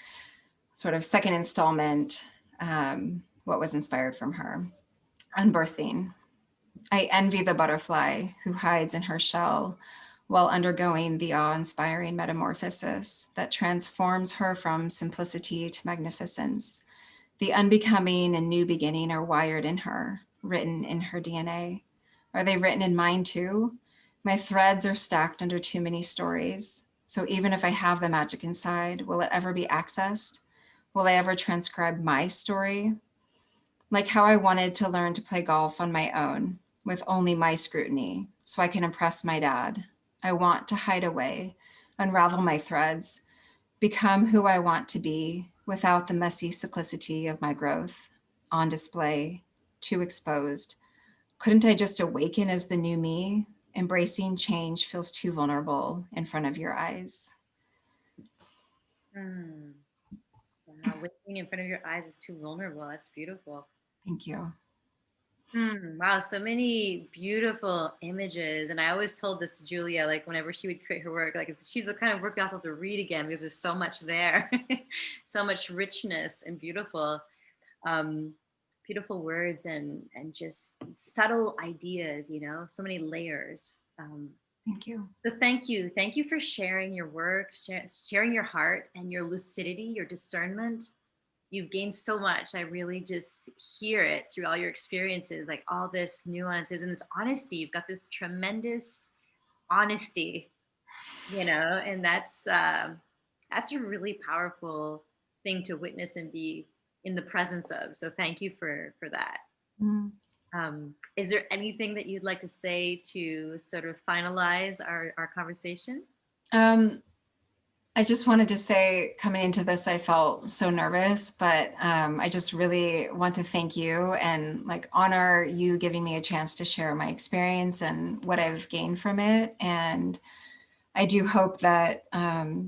sort of second installment, what was inspired from her, Unbirthing. I envy the butterfly who hides in her shell, while undergoing the awe-inspiring metamorphosis that transforms her from simplicity to magnificence. The unbecoming and new beginning are wired in her, written in her DNA. Are they written in mine too? My threads are stacked under too many stories. So even if I have the magic inside, will it ever be accessed? Will I ever transcribe my story? Like how I wanted to learn to play golf on my own with only my scrutiny so I can impress my dad. I want to hide away, unravel my threads, become who I want to be without the messy simplicity of my growth. On display, too exposed. Couldn't I just awaken as the new me? Embracing change feels too vulnerable in front of your eyes. Hmm. Wow, waiting in front of your eyes is too vulnerable. That's beautiful. Thank you. Wow, so many beautiful images. And I always told this to Julia, like whenever she would create her work, like she's the kind of work you also have to read again because there's so much there, so much richness and um, beautiful words and just subtle ideas, so many layers. Thank you. So thank you for sharing your work, sharing your heart and your lucidity, your discernment. You've gained so much. I really just hear it through all your experiences, like all this nuances and this honesty. You've got this tremendous honesty, and that's a really powerful thing to witness and be in the presence of. So thank you for that. Mm. Is there anything that you'd like to say to sort of finalize our conversation? Um, I just wanted to say, coming into this, I felt so nervous, but I just really want to thank you and like honor you giving me a chance to share my experience and what I've gained from it. And I do hope that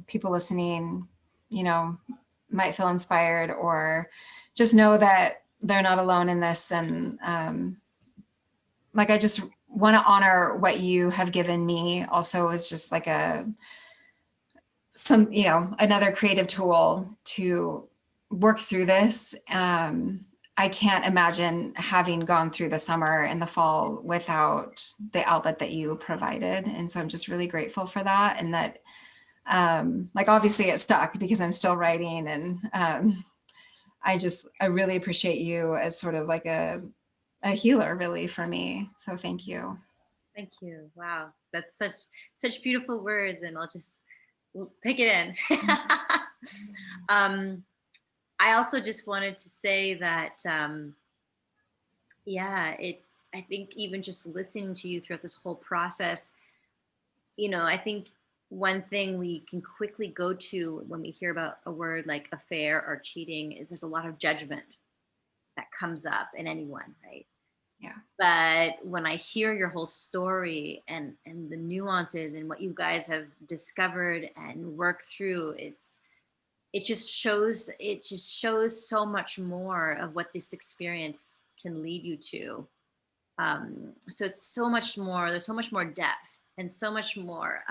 people listening, might feel inspired or just know that they're not alone in this. And like, I just want to honor what you have given me also as just like another creative tool to work through this. I can't imagine having gone through the summer and the fall without the outlet that you provided. And so I'm just really grateful for that. And that, like, obviously it stuck because I'm still writing. And I really appreciate you as sort of like a healer really for me. So thank you. Thank you. Wow, that's such beautiful words, and I'll just take it in. um, I also just wanted to say that, yeah, I think even just listening to you throughout this whole process, I think one thing we can quickly go to when we hear about a word like affair or cheating is there's a lot of judgment that comes up in anyone, right? Yeah. But when I hear your whole story and the nuances and what you guys have discovered and worked through, it just shows so much more of what this experience can lead you to. So it's so much more. There's so much more depth and so much more.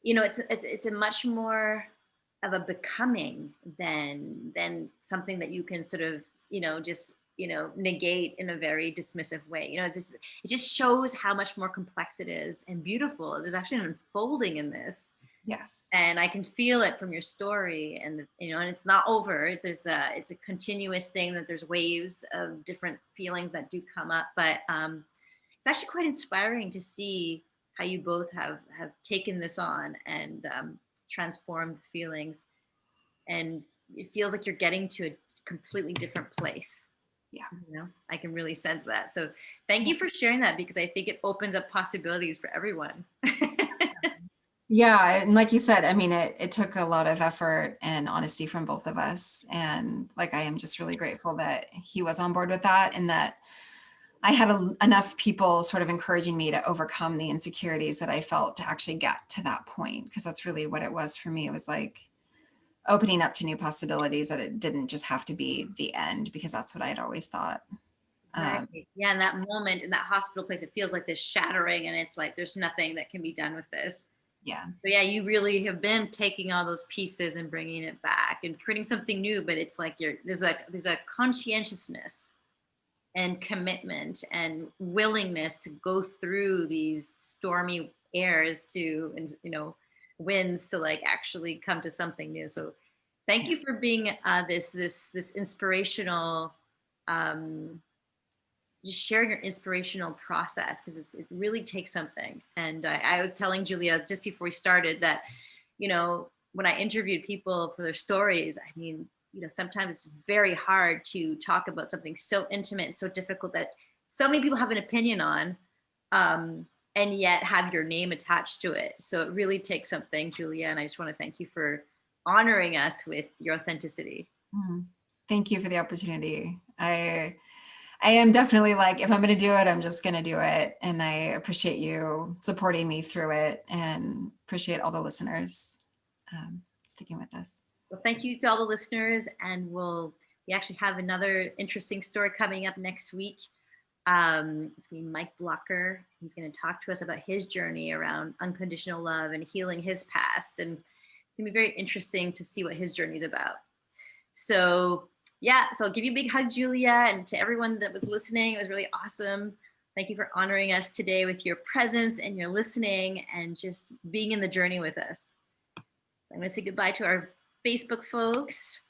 It's a much more of a becoming than something that you can sort of just negate in a very dismissive way. It just shows how much more complex it is and beautiful. There's actually an unfolding in this, Yes. and I can feel it from your story. And and it's not over. It's a continuous thing, that there's waves of different feelings that do come up, but it's actually quite inspiring to see how you both have taken this on and transformed feelings, and it feels like you're getting to a completely different place. Yeah. I can really sense that. So thank you for sharing that, because I think it opens up possibilities for everyone. Yeah, and like you said, I mean, it took a lot of effort and honesty from both of us. And like, I am just really grateful that he was on board with that and that I had enough people sort of encouraging me to overcome the insecurities that I felt to actually get to that point. Because that's really what it was for me. It was like opening up to new possibilities, that it didn't just have to be the end, because that's what I had always thought. Right. Yeah. In that moment, in that hospital place, it feels like this shattering, and it's like there's nothing that can be done with this. Yeah. But yeah, you really have been taking all those pieces and bringing it back and creating something new. But it's like there's a conscientiousness and commitment and willingness to go through these stormy airs to, and winds to like actually come to something new. So thank Yeah. you for being this inspirational, um, just sharing your inspirational process, because it really takes something. And I was telling Julia just before we started that, when I interviewed people for their stories, I mean, sometimes it's very hard to talk about something so intimate and so difficult that so many people have an opinion on, um, and yet have your name attached to it. So it really takes something, Julia. And I just want to thank you for honoring us with your authenticity. Mhm. Thank you for the opportunity. I am definitely like, if I'm going to do it, I'm just going to do it. And I appreciate you supporting me through it, and appreciate all the listeners sticking with us. Well, thank you to all the listeners. And we actually have another interesting story coming up next week. It's going to be Mike Blocker. He's going to talk to us about his journey around unconditional love and healing his past. And it's going to be very interesting to see what his journey is about. So, yeah, so I'll give you a big hug, Julia, and to everyone that was listening. It was really awesome. Thank you for honoring us today with your presence and your listening and just being in the journey with us. So I'm going to say goodbye to our Facebook folks.